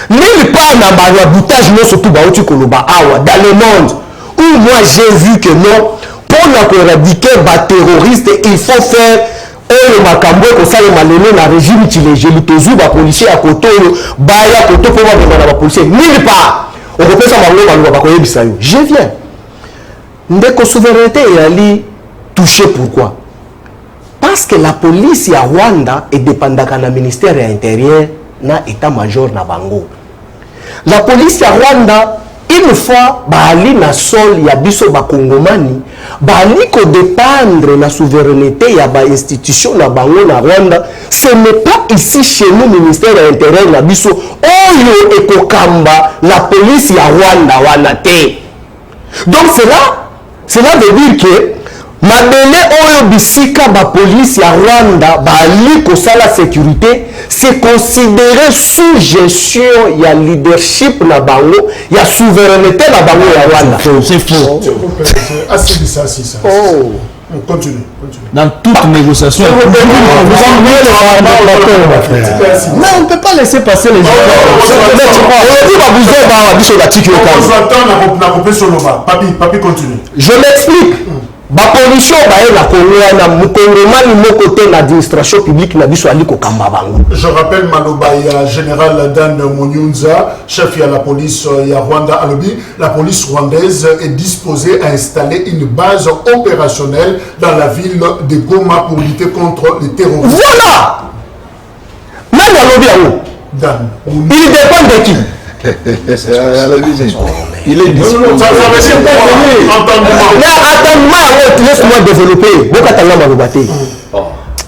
[SPEAKER 7] Nulle part na ba boutage no surtout ba oti koloba awa dans le monde où moi j'ai vu que non, pour éradiquer les terroristes, il faut faire le makambo ko sala malelo na régime tilégeli tozu ba policier à côté baya côté pour ba policier nulle part on peut ça bango ba ko yebisa yo. Je viens ndeko souveraineté et ali touché pourquoi? Parce que la police à Rwanda est dépendante du ministère de l'Intérieur na état-major na bango. La police à Rwanda une fois bali na sol ya biso ba kongomani bali ko dépendre la souveraineté ya ba institution na bango na Rwanda. Ce n'est pas ici chez nous ministère de l'Intérieur na biso oyo ekokamba la police ya Rwanda wana te. Donc cela veut dire que madele oyo bisika ba police ya Rwanda bali ko sala sécurité c'est considéré sous gestion ya leadership na bango ya souveraineté na bango ya Rwanda.
[SPEAKER 8] C'est faux.
[SPEAKER 1] Oh. Continue.
[SPEAKER 8] Dans toute négociation.
[SPEAKER 7] Mais on ne peut pas laisser passer les gens.
[SPEAKER 1] Papi, continue.
[SPEAKER 7] Je m'explique. La pollution l'administration publique n'a biso ali ko kamba bango.
[SPEAKER 1] Je rappelle Malobaya général Dan Munyunza, chef de la police ya Rwanda alobi, la police rwandaise est disposée à installer une base opérationnelle dans la ville de Goma pour lutter contre les terroristes.
[SPEAKER 7] Voilà. Même alobi yango.
[SPEAKER 1] Dan.
[SPEAKER 7] Il dépend de qui?
[SPEAKER 4] Il est disposé.
[SPEAKER 7] Laisse-moi développer.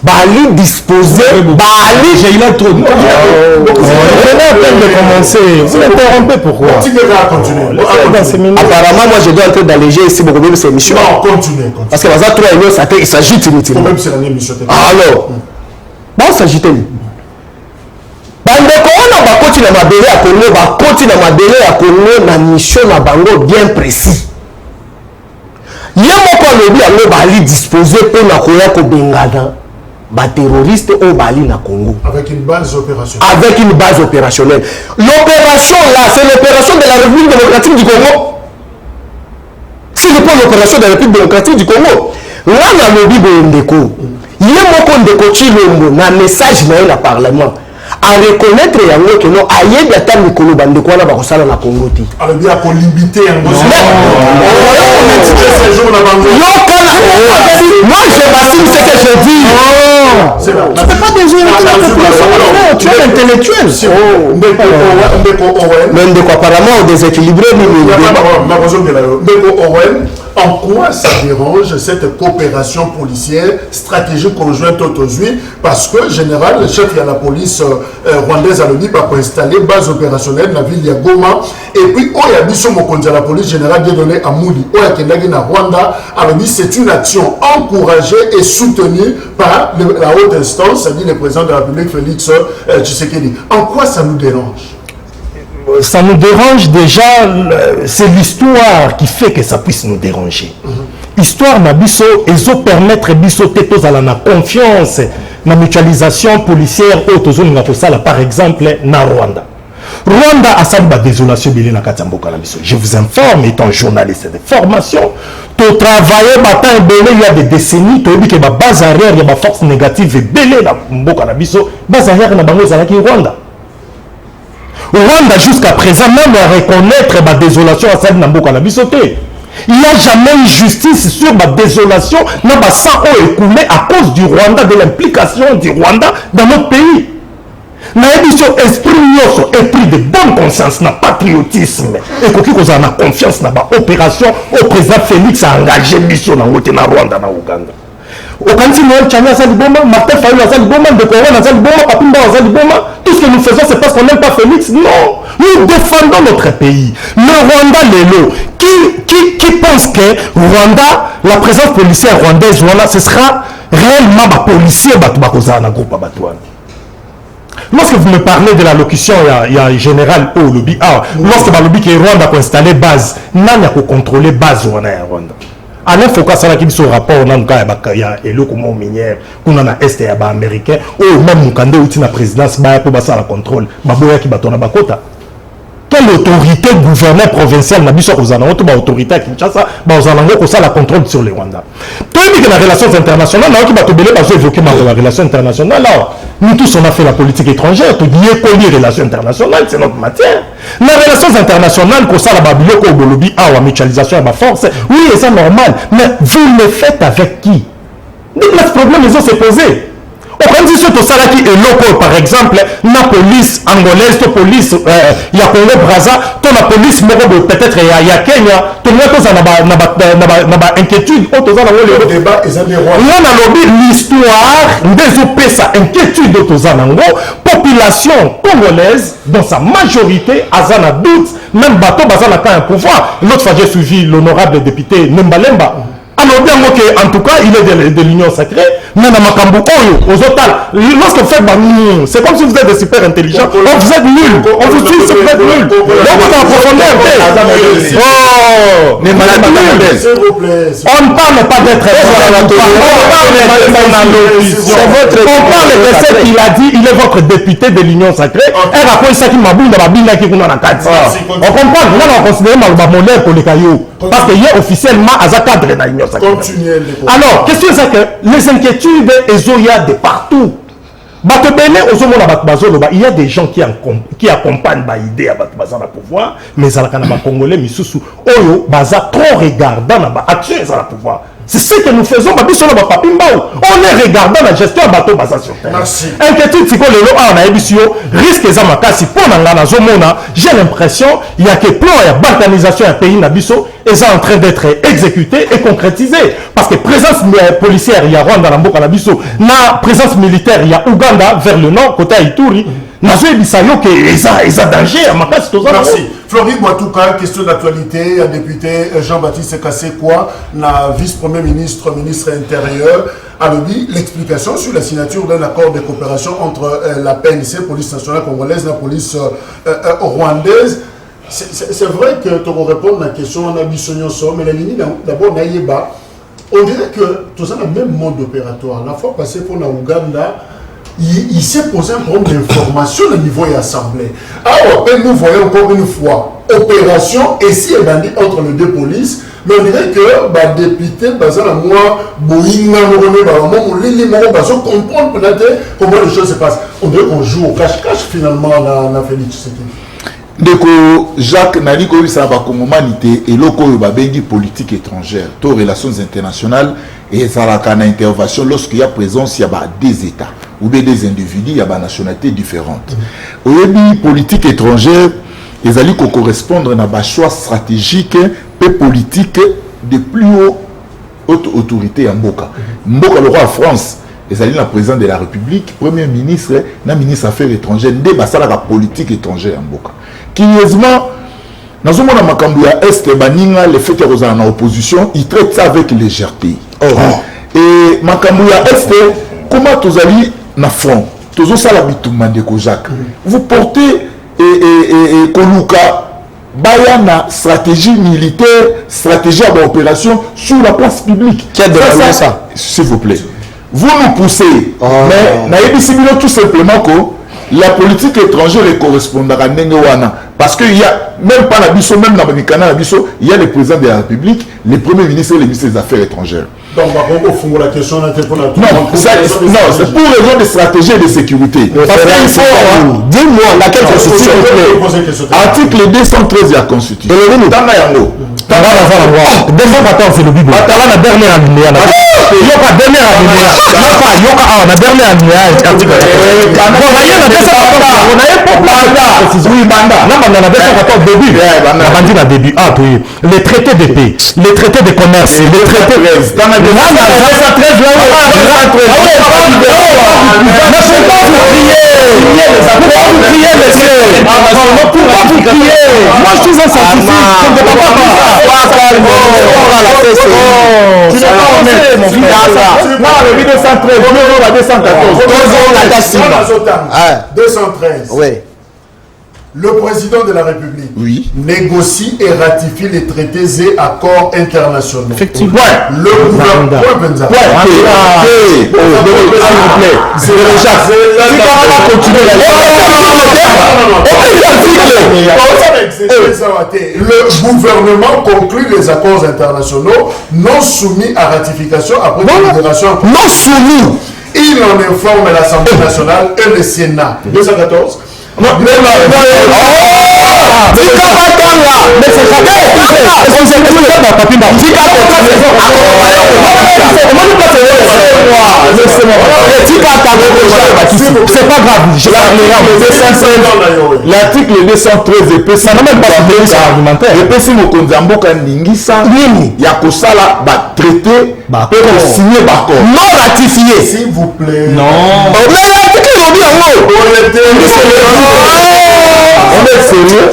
[SPEAKER 7] Bali disposé, Bali.
[SPEAKER 8] Il a trop de temps.
[SPEAKER 5] Je n'ai à peine de commencer. Vous l'interrompez pourquoi?
[SPEAKER 7] Apparemment, moi je dois entrer d'alléger ici beaucoup de ces émissions.
[SPEAKER 1] Non, continue.
[SPEAKER 7] Parce que ça trois émissions, il s'agit inutilement.
[SPEAKER 1] Même c'est la émission.
[SPEAKER 7] Alors, bon, s'agit de bandeko on a bakoti na mabele ya Congo bakoti na mabele ya Congo na mission na bango bien précis. Ye moko alobi yango bali disposer pour na koya ko bengana ba terroriste au Bali na Congo.
[SPEAKER 1] Avec une base opérationnelle.
[SPEAKER 7] Avec une base opérationnelle. L'opération là, c'est l'opération de la République démocratique du Congo. Si je prends l'opération de la République démocratique du Congo, là na lobi bondeko. Ye moko ndeko chilombo na message na le parlement. À reconnaître yango que non ayebi ata mikolo bandeko wana bakosala na Congo ti.
[SPEAKER 1] Alors bien pour limiter yango.
[SPEAKER 7] Moi je m'assure ce que je dis.
[SPEAKER 1] C'est là.
[SPEAKER 7] Tu peux pas déjouer tu es intellectuel. Mais ndeko apparemment déséquilibré
[SPEAKER 1] en quoi ça dérange cette coopération policière stratégique conjointe aujourd'hui? Parce que général, le chef de la police rwandaise a dit pour installer base opérationnelle dans la ville de Goma et puis il a dit la police générale de donner à Mouli na Rwanda a dit c'est une action encouragée et soutenue par la haute instance, c'est-à-dire le président de la République Félix Tshisekedi. En quoi ça nous dérange?
[SPEAKER 5] Ça nous dérange déjà, c'est l'histoire qui fait que ça puisse nous déranger. Histoire na biso ezo permettre biso tetos à la confiance na mutualisation policière autozone na kosala par exemple na Rwanda. Rwanda a sali ba désolation belé na kati ya mboka na biso. Je vous informe, étant journaliste de formation, to travailler matin belé il y a des décennies, to yebi que ba base arrière il y a ba force négative belé na mboka na biso, base arrière na bango ezalaki Rwanda. Rwanda jusqu'à présent même à reconnaître la désolation à sali na mboka na biso te. Il n'y a jamais eu justice sur la désolation, n'a pas sang écoulé à cause du Rwanda, de l'implication du Rwanda dans notre pays. N'a pas esprit épris de bonne conscience, n'a patriotisme, et qu'on a confiance dans l'opération au président Félix a engagé mission dans le Rwanda, dans Ouganda. Au Kanti Noël Tchania Zaliboma, Martin Fayou Zaliboma, de Corona Zaliboma, Papimba Zaliboma, tout ce que nous faisons, c'est parce qu'on n'aime pas Félix. Non, nous défendons notre pays. Le Rwanda, Lélo, qui pense que Rwanda, la présence policière rwandaise, voilà, ce sera réellement un policier Batoubakoza dans le groupe Abatouane. Lorsque vous me parlez de la locution, il y a un général au lobby. Ah, lorsque le lobby qui est Rwanda a installé base, n'a pas contrôler base Rwanda. Alors, il faut que ça ait un rapport, il y a un locaux minière, qu'on a est et américain, ou même quand on a la présidence, pour passer la contrôle, qui va tourner à quelle autorité gouverneur provincial n'a pas besoin autorité à Kinshasa, la contrôle sur les Rwanda. Tout le monde dans les relations internationales, qui va évoquer la relation internationale, nous tous on a fait la politique étrangère, tout les relations internationales, c'est notre matière. Les relations internationales, comme ça, la Babiloko, Bolobi, la mutualisation de la force, oui, c'est normal, mais vous le faites avec qui? Le problème, ils ont se posé. Quand dit ce ça qui est local, par exemple, la police angolaise, la police il y a Congo Brazza, la police peut-être il y a Kenya, tout le monde a inquiétude, on a l'histoire des OPSA, inquiétude de population congolaise, dans sa majorité, a doute, même bateau bazana a un pouvoir. L'autre fois j'ai suivi l'honorable député Nembalemba. Alors bien en tout cas, il est de l'Union sacrée, mais dans Makambu, aux autres, lorsque vous faites, c'est comme si vous êtes des super intelligents, vous êtes nuls, on vous dit que vous êtes nuls. Donc vous approfondez un peu. Oh, on ne parle pas d'être on parle de ce qu'il a dit, il est votre député de l'Union sacrée, elle a fait ça qui m'a boum dans la bille qui a la carte. On comprend, on considère le modèle pour les cailloux, parce qu'il est officiellement à sa cadre dans l'Union. Alors, question c'est que les inquiétudes, elles y a de partout. Il y a des gens qui accompagnent l'idée à le pouvoir, mais il y a des Congolais qui sont trop regardants dans l'action à pouvoir. C'est ce que nous faisons. On est regardant la gestion de bateau sur terre.
[SPEAKER 1] Merci.
[SPEAKER 5] Inquiétude, c'est que le risque j'ai l'impression qu'il y a que plan et balkanisation un pays nabiso est en train d'être exécuté et concrétisé. Parce que présence policière, il y a Rwanda, la présence militaire, il y a Ouganda vers le nord, côté Ituri. Merci.
[SPEAKER 1] Floride Boitouka, question d'actualité, député Jean-Baptiste Kassekwa, vice-premier ministre, ministre intérieur, a dit l'explication sur la signature d'un accord de coopération entre la PNC, police nationale congolaise, et la police rwandaise. C'est vrai que tu réponds à la question, on a dit mais la ligne d'abord, on dirait que tout ça a le même mode opératoire. La fois passée pour la Ouganda, il s'est posé un problème d'information au niveau de l'Assemblée. Alors, nous voyons encore une fois opération et si elle bandit entre les deux polices, mais on dirait que les députés, moi, comprendre peut-être comment les choses se passent. On dirait qu'on joue au cache-cache finalement la Félix.
[SPEAKER 4] Ndeko Jacques Nali ko bisa ba kongomanité et loko babengi politique étrangère, to relations internationales et ça la kana intervention lorsqu'il y a présence il y a des états ou bien des individus, il y a des nationalités différentes. Oyebi politique étrangère, ils allaient correspondre à des choix stratégiques et politiques de plus haute autorité en Mboka. Mboka le roi en France, ils allaient la présidente de la République, premier ministre, na ministre des Affaires étrangères, de basala la politique étrangère en Mboka. Curieusement, dans le monde de Makambouya Est, les faits qui sont en opposition, ils traitent ça avec légèreté. Et Makambouya Est, comment vous allez na front, tous ça la bitumba de Jacques. Vous portez et Koluka bayana stratégie militaire, stratégie d'opération sur la place publique.
[SPEAKER 7] Qui a demandé ça?
[SPEAKER 4] S'il vous plaît. Vous nous poussez, mais tout simplement que la politique étrangère correspond à Nengewana. Parce qu'il y a, même pas la Bisso, même dans la Bisso, il y a le président de la République, le premier ministre et le ministre des Affaires étrangères.
[SPEAKER 1] Donc, au fond, la question n'est pas pour
[SPEAKER 4] c'est pour raison de stratégie et de sécurité. Parce qu'il faut,
[SPEAKER 7] dis-moi, laquelle constitution
[SPEAKER 4] article 213 de la Constitution. Dans la Yango.
[SPEAKER 5] c'est le Bible. La dernière année. Les traités de paix, les traités de commerce, les traités
[SPEAKER 1] Oui. Le président de la République négocie et ratifie les traités et accords internationaux.
[SPEAKER 5] Effectivement.
[SPEAKER 1] Le gouvernement. Le gouvernement conclut les accords internationaux non soumis à ratification après délibération.
[SPEAKER 7] Non soumis.
[SPEAKER 1] Il en informe l'Assemblée nationale et le Sénat. 214.
[SPEAKER 5] C'est pas grave.
[SPEAKER 4] L'article 213 ça n'a même pas argumentaire. Le PC Mokonzambo Kandingisa, Yakosala, traité, signé,
[SPEAKER 7] non ratifié.
[SPEAKER 1] S'il vous plaît.
[SPEAKER 4] Non. On est sérieux.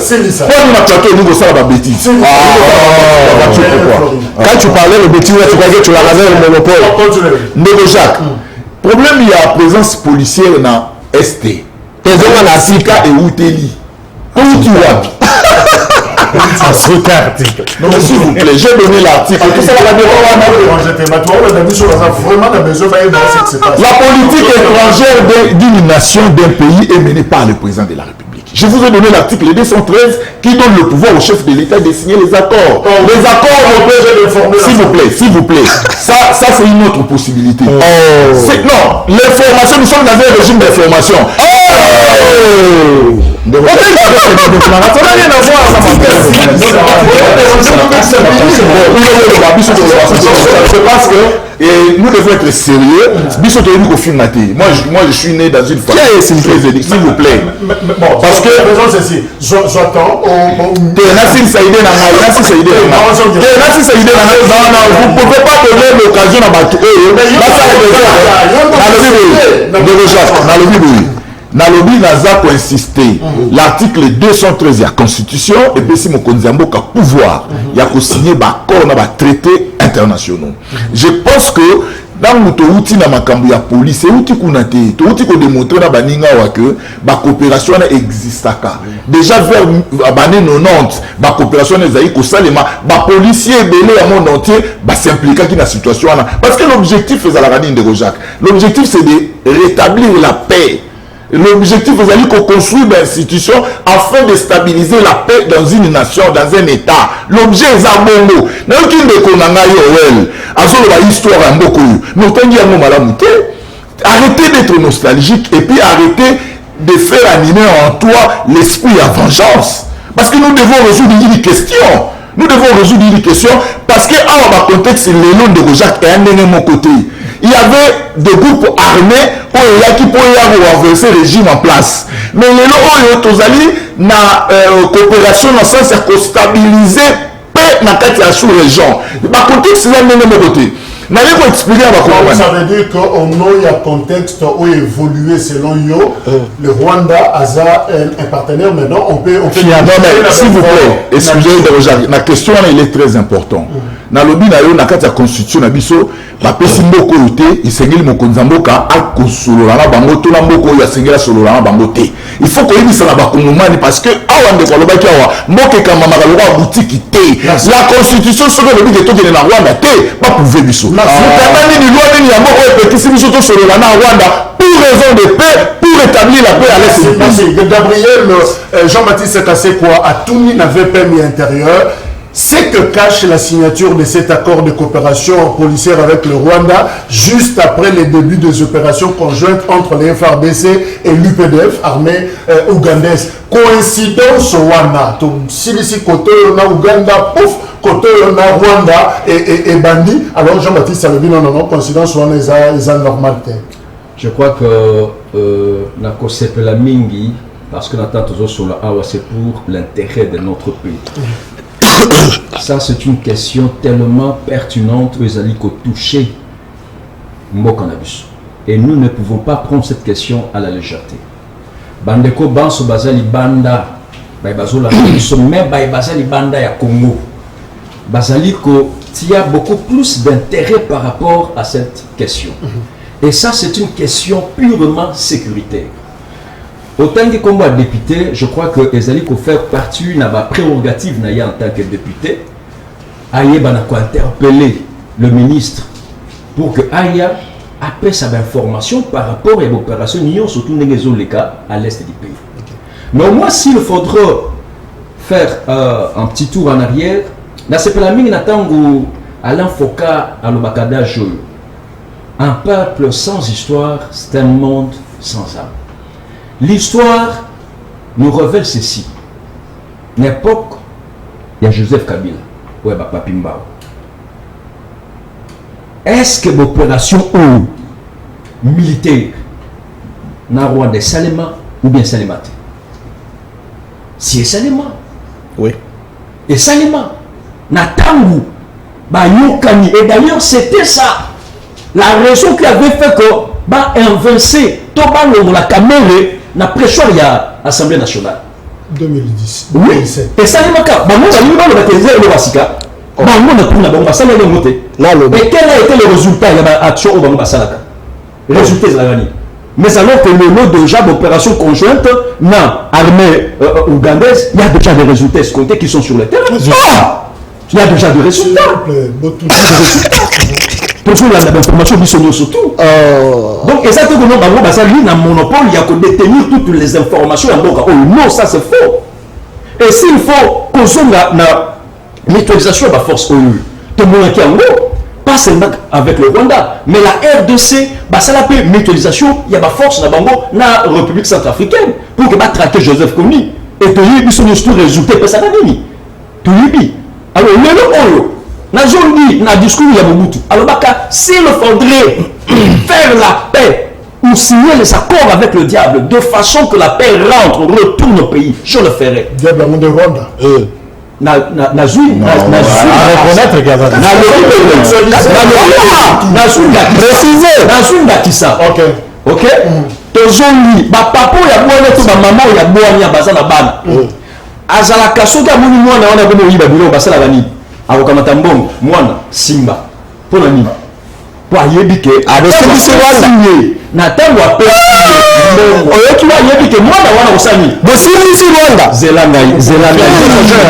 [SPEAKER 7] Quand tu parlais de bêtises, tu croyais que tu avais le monopole.
[SPEAKER 4] Nego Jacques, problème il y a présence policière dans ST. Sika et Outeli. Où tu vois? Non, s'il vous plaît, j'ai donné l'article. La politique étrangère d'une nation, d'un pays est menée par le président de la République. Je vous ai donné l'article 213 qui donne le pouvoir au chef de l'État de signer les accords. Les accords, s'il vous plaît. Ça c'est une autre possibilité. Non, l'information, nous sommes dans un régime d'information. Je pense que nous devons être sérieux. Moi, je suis né dans une famille. S'il vous plaît. Parce que
[SPEAKER 1] j'attends.
[SPEAKER 4] Vous ne pouvez pas donner l'occasion à battre. Nalobi Naza pour insister, l'article 213 de la Constitution et puis si mon Konzambo a pouvoir, il y a signé des traités internationaux. Je pense que dans l'outil na makambu ya police et outil kunate, outil ko démontrer na baninga wa que ba coopération existaka. Déjà vers année 90, ba coopération ezali ko salema ba policier belé à monde entier ba s'impliquer dans la situation parce que l'objectif est à la radine de Jacques. L'objectif c'est de rétablir la paix. L'objectif est de construire une institution afin de stabiliser la paix dans une nation, dans un État. L'objet est à Bongo. Arrêtez d'être nostalgique et puis arrêtez de faire animer en toi l'esprit à vengeance. Parce que nous devons résoudre une question. Nous devons résoudre une question parce que dans le contexte, le nom de Jacques est un de mon côté. Il y avait des groupes armés qui pouvaient renverser le régime en place. Mais les gens qui ont coopération dans le sens de stabiliser la paix dans la sous-région. Le contexte est un de mon côté. Ça
[SPEAKER 1] veut dire qu'au nom y a contexte où évoluer selon yo, le Rwanda a un partenaire maintenant, on peut
[SPEAKER 4] s'il vous plaît, excusez-moi, la question elle est très importante. Dans le lobby na kati ya constitution na biso ba pesi mboko yote isengeli mokonzamboka akosolola na bango to na mboko ya sengela solola na bango te. Il faut que yebisa na bakongomani parce que awa ndeko lobaki awa mboke kama makaloka boutique te. La constitution soko le bi to kene na Rwanda te pas pouvoir biso. Mutana ni loi ni ya mboko epekisi biso to solola na Rwanda pour raison de paix, pour établir la paix à l'Est du pays.
[SPEAKER 1] Merci. Gabriel, Jean-Baptiste Kassekwa a tout mis n'avait permis intérieur. C'est que cache la signature de cet accord de coopération policière avec le Rwanda juste après les débuts des opérations conjointes entre les FRDC et l'UPDF, armée ougandaise. Coïncidence Rwanda. Si ici côté on a Ouganda, pouf, côté on a Rwanda et Bandi. Alors Jean-Baptiste Salobi, non, coïncidence Rwanda est normalité.
[SPEAKER 3] Je crois que la concept la mingi parce que l'attente sur la Awa c'est pour l'intérêt de notre pays. Ça, c'est une question tellement pertinente aux alliés touché Mokanabiso. Et nous ne pouvons pas prendre cette question à la légèreté. Bandeko Banso Bazali Banda, Bazazola, même Bazali Banda ya Congo. Bazali qui a beaucoup plus d'intérêt par rapport à cette question. Et ça, c'est une question purement sécuritaire. Autant que comme député, je crois que Ezali ko faire partie de la prérogative en tant que député, Aïe banako interpeller le ministre pour que Aïe après sa information par rapport à l'opération Nyon, surtout dans les cas à l'est du pays. Mais au moins s'il faudra faire un petit tour en arrière, dans ce planning n'attend Alain Foucault à l'Obakada Joyo. Un peuple sans histoire, c'est un monde sans âme. L'histoire nous révèle ceci. L'époque, il y a Joseph Kabila, ouais, Papi Mbao. Est-ce que l'opération militaire n'a pas de Salema ou bien Salemate? Si c'est Salema.
[SPEAKER 4] Oui.
[SPEAKER 3] Et Salema, Natangu, Bayokani. Et d'ailleurs, c'était ça. La raison qui avait fait que invincé la caméra na pression il y a Assemblée nationale
[SPEAKER 1] 2010
[SPEAKER 3] oui
[SPEAKER 1] 2017
[SPEAKER 3] et ça n'est pas cas le basika et quel a été le résultat il y a action au bango basalaka résultat de la gagné mais alors que le lot déjà d'opération conjointe na armée ougandaise il y a déjà des résultats escomptés qui sont sur le terrain. Il y a déjà des résultats. Pour ça, l'information est surtout. Donc, exactement, il y a un monopole, il y a que détenir toutes les informations. Oh non, ça c'est faux. Et s'il faut qu'on soit la mutualisation de la force ONU, tout le monde qui est en gros, pas seulement avec le Rwanda, mais la RDC, ça la mutualisation, il y a la force dans la République centrafricaine pour que traquer Joseph Kony. Et que lui, ils sont résultés, que ça n'a pas dit. Alors, le dans le discours il y a Mobutu. Alors, s'il faudrait faire la paix ou signer les accords avec le diable de façon que la paix rentre, retourne au pays, je le ferai.
[SPEAKER 1] Diable de Rwanda.
[SPEAKER 3] Ok. Tozoli, papa ya bwana to mama ya bwana ya bazana bana. Azala kasoki amoni mwana wana bomo yiba bilo basala bani. Akokamata mbongo mwana simba. Pona nini? Po ayebike abesebisi Rwanda. Na tango apesi mbongo. Oyoki wa yebike mwana wana kosani. Bosibisi Rwanda. Zelanga.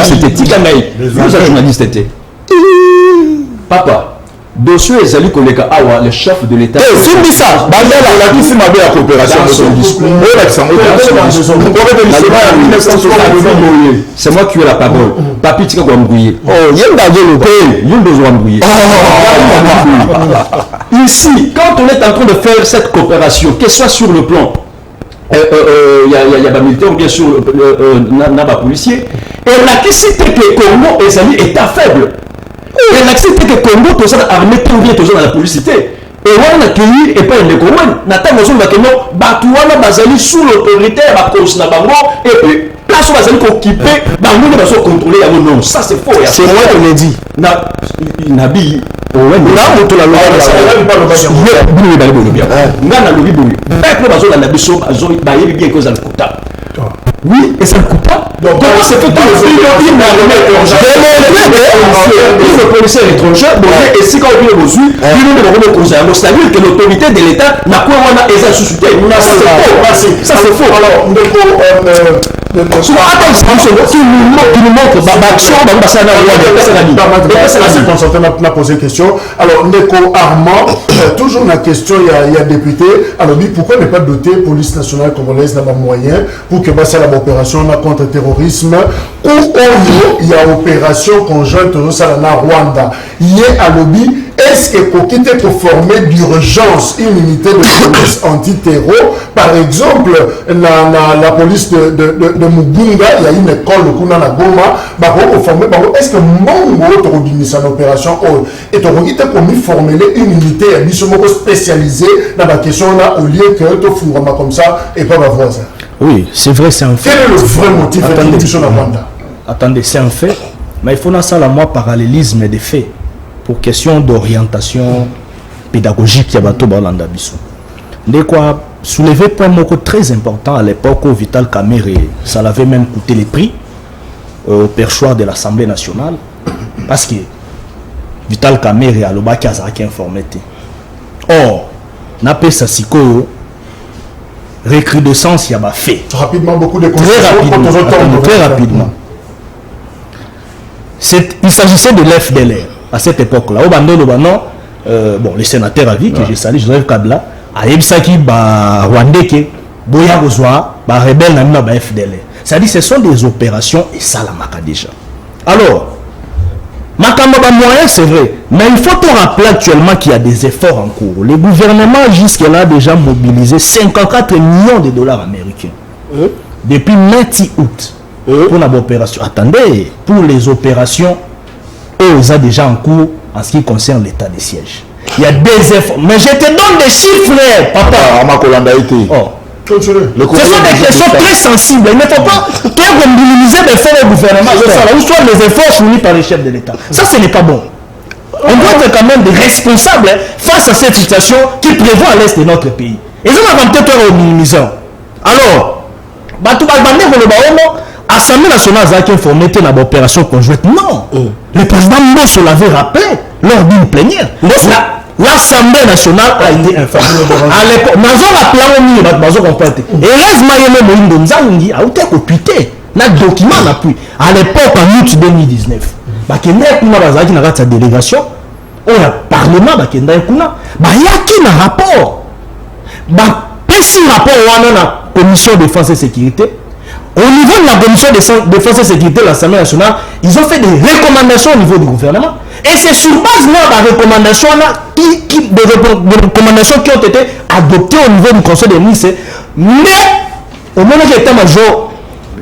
[SPEAKER 3] C'était tika ngai. Vous êtes journaliste était. Papa dossier ezali koleka awa le chef de l'état
[SPEAKER 4] Simbisa bandela la bisi mabe ya coopération
[SPEAKER 3] c'est moi qui ai la parole papi tika kwa mbouye ici quand on est en train de faire cette coopération que ce soit sur le plan il y a des militaires ou bien sûr naba policier et la question c'est que Congo ezali état faible. Et l'accepté que Congo, tout ça, armé, tout bien, tout ça dans la publicité. Et on a accueilli, et pas une découverte. Nathan, on a accueilli, Batouana, Bazali, sous l'autorité, Bakos, Nabango, et puis, place où Bazali, occupé, Bango, ne va pas contrôler, non, ça c'est faux. C'est moi qui l'ai dit. Nabi, oui, et ça le coûte pas. Donc, c'est fait le policier étranger, et si quand on est reçu, c'est-à-dire que l'autorité de l'État n'a pas sous-soutien. Ça c'est faux.
[SPEAKER 1] Alors, poser question. Alors, Neko Armand, toujours la question, il y a député. Alors, pourquoi ne pas doter la police nationale congolaise d'avoir moyen pour que ça la opération contre le terrorisme ou il y a opération conjointe au Rwanda. Il y a à lobby. Est-ce que pour quitter pour former d'urgence une unité de police anti-terror, par exemple, la police de Mugunga, il y a une école de Kuna Goma, est-ce que mon autre une opération et tu as pour former une unité spécialisée dans la question là au lieu que tu fourres comme ça et pas ma voisin?
[SPEAKER 6] Oui, c'est vrai, c'est un fait.
[SPEAKER 1] Quel est le vrai motif de Rwanda?
[SPEAKER 6] Attendez, c'est un fait, mais il faut dans ça moi parallélisme des faits. Pour question d'orientation pédagogique, il y a bateau Balanda Bissou. De quoi soulever point très important à l'époque où Vital Kamerhe, ça l'avait même coûté les prix au perchoir de l'Assemblée nationale, parce que Vital Kamerhe a le bac qui informé. Or, n'a pas ça siko recrudescence, il y a fait.
[SPEAKER 1] Rapidement, beaucoup de
[SPEAKER 6] très rapidement. Il s'agissait de l'FDLR. À cette époque-là, bon, le sénateur a dit que j'ai salé Joseph Kabila, a Ebsaki, Rwandais, Boya Gozwa, rebelle, FDL. C'est-à-dire ce sont des opérations et ça la marque déjà. Alors, Makamba moyen, c'est vrai, mais il faut te rappeler actuellement qu'il y a des efforts en cours. Le gouvernement jusque-là a déjà mobilisé 54 millions de dollars américains depuis mai août pour l'opération. Attendez, pour les opérations ils ont déjà en cours en ce qui concerne l'état de siège. Il y a des efforts. Mais je te donne des chiffres, papa. Ce sont des questions très sensibles. Il ne faut pas minimiser les efforts du gouvernement. Ou soit les efforts fournis par les chefs de l'État. Ça, ce n'est pas bon. On doit être quand même des responsables face à cette situation qui prévoit à l'est de notre pays. Et ça, on va peut-être minimiser. Alors, Assemblée nationale a informé de l'opération conjointe. Non. Le président Mosso l'avait rappelé lors d'une plénière. L'Assemblée nationale a été informée. À l'époque, nous avons rappelé au milieu de la complainte. Et heureusement, nous avons été copiés. Notre document n'a plus. À l'époque, en août 2019, nous avons sa délégation au Parlement. Il y a un rapport. Il y a un rapport à la Commission de défense et sécurité. Au niveau de la commission de défense et sécurité de l'Assemblée nationale, ils ont fait des recommandations au niveau du gouvernement. Et c'est sur base de la recommandation des recommandations qui ont été adoptées au niveau du Conseil des ministres. Mais au moment où l'état-major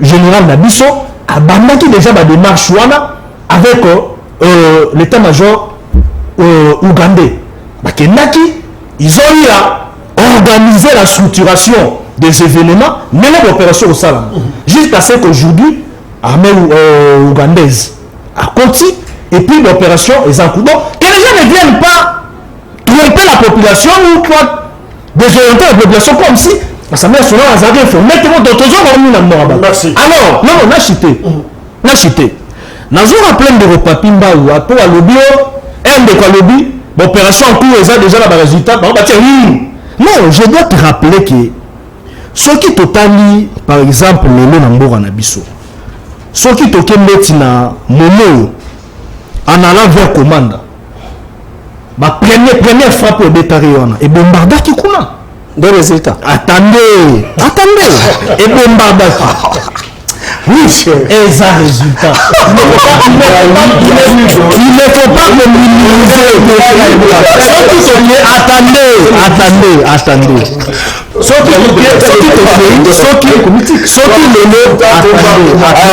[SPEAKER 6] général Nabiso a bandé déjà la démarche avec l'état-major ougandais. Ils ont eu à organiser la structuration des événements, mais l'opération au Salam. Jusqu'à ce qu'aujourd'hui, l'armée ougandaise a continué, et puis l'opération est en cours. Donc, que les gens ne viennent pas tromper la population ou quoi, désorienter la population comme si l'Assemblée nationale a été informée que d'autres gens ont.
[SPEAKER 1] Merci.
[SPEAKER 6] Alors, non, on a chuté. On a chuté. Nous avons rappelé de Repapimba ou à toi, le bio, un de quoi lobby, l'opération en cours, ils ont déjà le résultat. Non, je dois te rappeler que ce qui totali, par exemple, le Nambour en Abisso, ce qui totali na Momo en allant vers commande, ma première frappe au Bétarion et bombarda qui coule.
[SPEAKER 7] Des résultats.
[SPEAKER 6] Attendez, et bombarda. Oui, et ça résultat. Il ne faut pas me minimiser.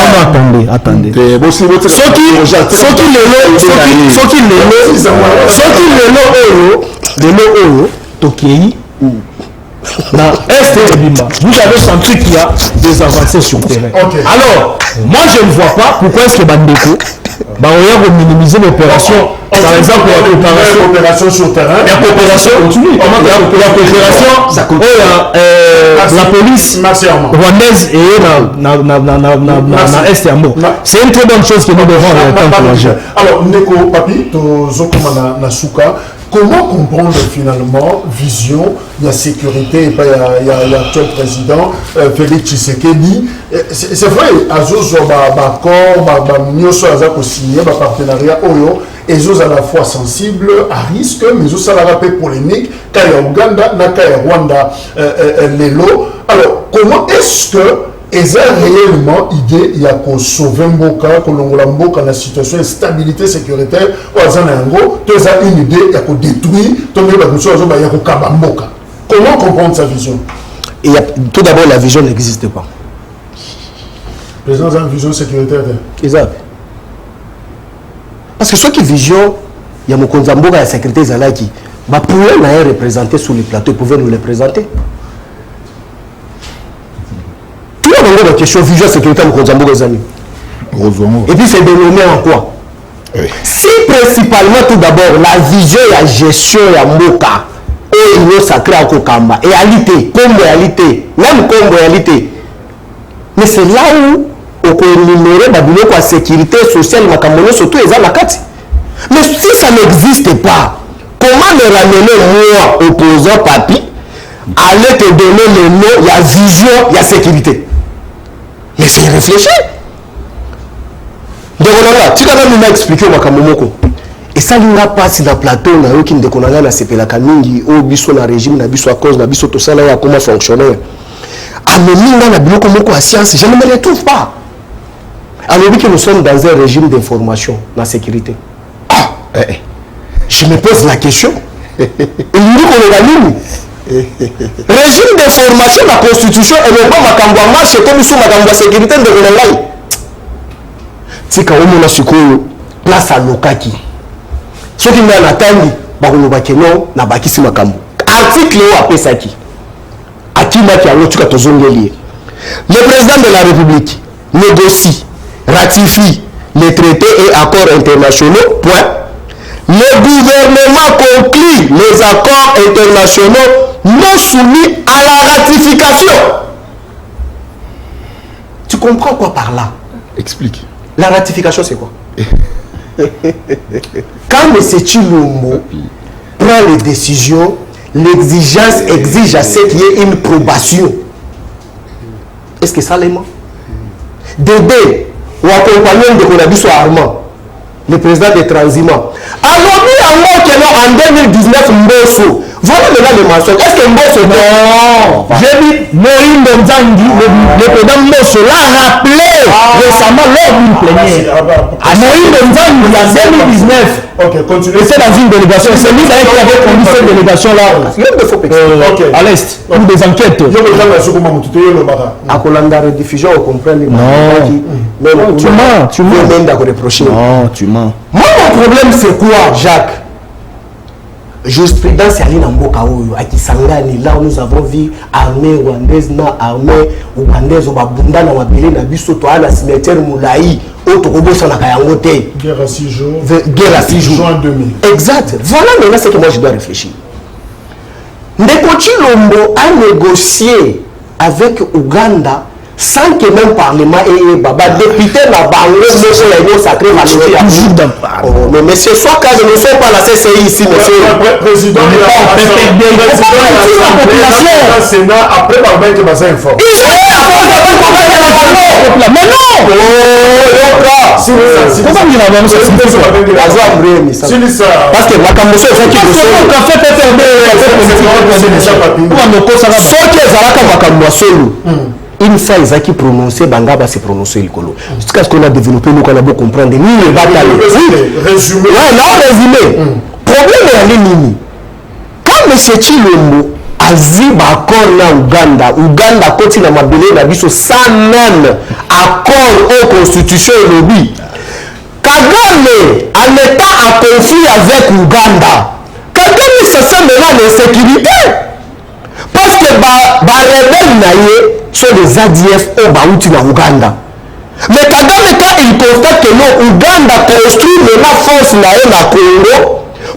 [SPEAKER 6] Attendez. Attendez. Vous avez senti qu'il y a des avancées sur le terrain. Okay. Alors, moi je ne vois pas pourquoi est-ce que Bandeko va minimiser l'opération. Par exemple,
[SPEAKER 1] l'opération sur le terrain.
[SPEAKER 6] La coopération continue. La police rwandaise et la Est et Ambo. C'est une très bonne chose que nous devons encourager.
[SPEAKER 1] Alors, Neko Papi, tu as Nasuka. Comment comprendre finalement vision, il y a sécurité, il y a l'actuel président Félix Tshisekedi. C'est vrai, Azos accord, nous sommes signé un partenariat Oyo, et à la fois sensible à risque, mais aussi à la rappel polémique, quand il y a Ouganda, quand il y a Rwanda, Lelo. Alors, comment est-ce que ils ont réellement idée il y a qu'on sauver Mboka, qu'on longola Mboka dans la situation de stabilité sécuritaire, ou ils ont une idée il y a qu'on détruire, il y a qu'on kaba Mboka. Comment comprendre sa vision?
[SPEAKER 7] Et tout d'abord, la vision n'existe pas.
[SPEAKER 1] Les gens ont une vision sécuritaire.
[SPEAKER 7] Exact. Parce que ceux qui vision, il y a mon Mboka et la sécurité Zalaki, bah pour eux, on représenté sur les plateaux, ils pouvaient nous les présenter. La question vision sécurité et puis c'est dénommé en quoi? Oui. Si principalement tout d'abord la vision et la gestion et la moka et il sacré à Kokamba et réalité comme réalité même comme réalité, mais c'est là où on peut énumérer la sécurité sociale makamone surtout les amakati. Mais si ça n'existe pas, comment me ramener moi opposant papi aller te donner le mot il y a vision il y a sécurité? Mais c'est réfléchir. Donc voilà, tu vas nous expliquer au Makamomoko. Et ça n'a pas si dans le plateau, on a eu qui ne déconne pas, c'est la Kamingi, au biso na régime, na biso à cause, na biso tout ça, là, comment fonctionner. Alors, nous, na biloko moko à science, je ne me retrouve pas. Alors, que nous sommes dans un régime d'information, la sécurité. Ah, je me pose la question. Et nous dit qu'on est la ligne. Régime d'information, la constitution et le bon makambo marche comme sous makambo sécurité de l'Olai. C'est quand on a su place à Lokaki. Ce qui m'a attendu, c'est non, na bakisi makambo. Article ou après ça qui. Akima qui a l'autre qui a lié. Le président de la République négocie, ratifie les traités et accords internationaux. Point. Le gouvernement conclut les accords internationaux non soumis à la ratification. Tu comprends quoi par là? Explique. La ratification, c'est quoi? Quand M. Chilombo prend les décisions, l'exigence exige à ce qu'il y ait une probation. Est-ce que ça l'aimant? Débé, ou accompagné de Konabiso Armand, le président des transhumants. Alors, en 2019, Mbosso. Voilà maintenant les mensonges. Est-ce que Mbosso... Non. J'ai dit, Moïse Nzangi, le président Mbosso l'a rappelé récemment lors d'une plénière. Moïse Nzangi, en 2019. Ok, continue. Et c'est dans une délégation. C'est lui qui avait conduit cette délégation-là. À l'Est. Pour des enquêtes. À Kolanda rediffusion, on comprend les non. Tu mens. Non, tu mens. Moi, mon problème, c'est quoi, Jacques? Jurisprudence Aline Mboka Oyo, à Kisangani, là où nous avons vu armée rwandaise, armée ougandaise, au Babunda, na Wabili, na Bisoto, à la cimetière Moulaï, au Tokobo, sur la Kayangote.
[SPEAKER 1] Guerre à 6 jours.
[SPEAKER 7] Guerre à 6 jours.
[SPEAKER 1] Juin 2000.
[SPEAKER 7] Exact. Voilà maintenant ce que moi je dois réfléchir. Ndeko Chilombo a négocié avec Ouganda sans que même Parlement ait Baba député n'a pas le sacré majorité. Mais monsieur, soit quand je ne suis pas la CCI ici, monsieur. Président, il Sénat après Barbin qui m'a informé. Mais non! Parce que la camouflage est une fois ils ont prononcé, Bangaba s'est prononcé le colo. Jusqu'à ce qu'on a développé, nous qu'on a beau comprendre, ni les batailles. Résumé. Ouais, non, résumé. Problème est allé Nini. Quand M. Chilombo a dit accord na Uganda continue à m'abeler la biso sans même accord aux constitutions et lobby. Kagame, en étant en conflit avec Uganda, Kagame se sent maintenant en sécurité. Parce que les rebelles sont des ADF au Baouti dans Ouganda. Mais Kagame, quand il constate que non, Ouganda construit maintenant force na Congo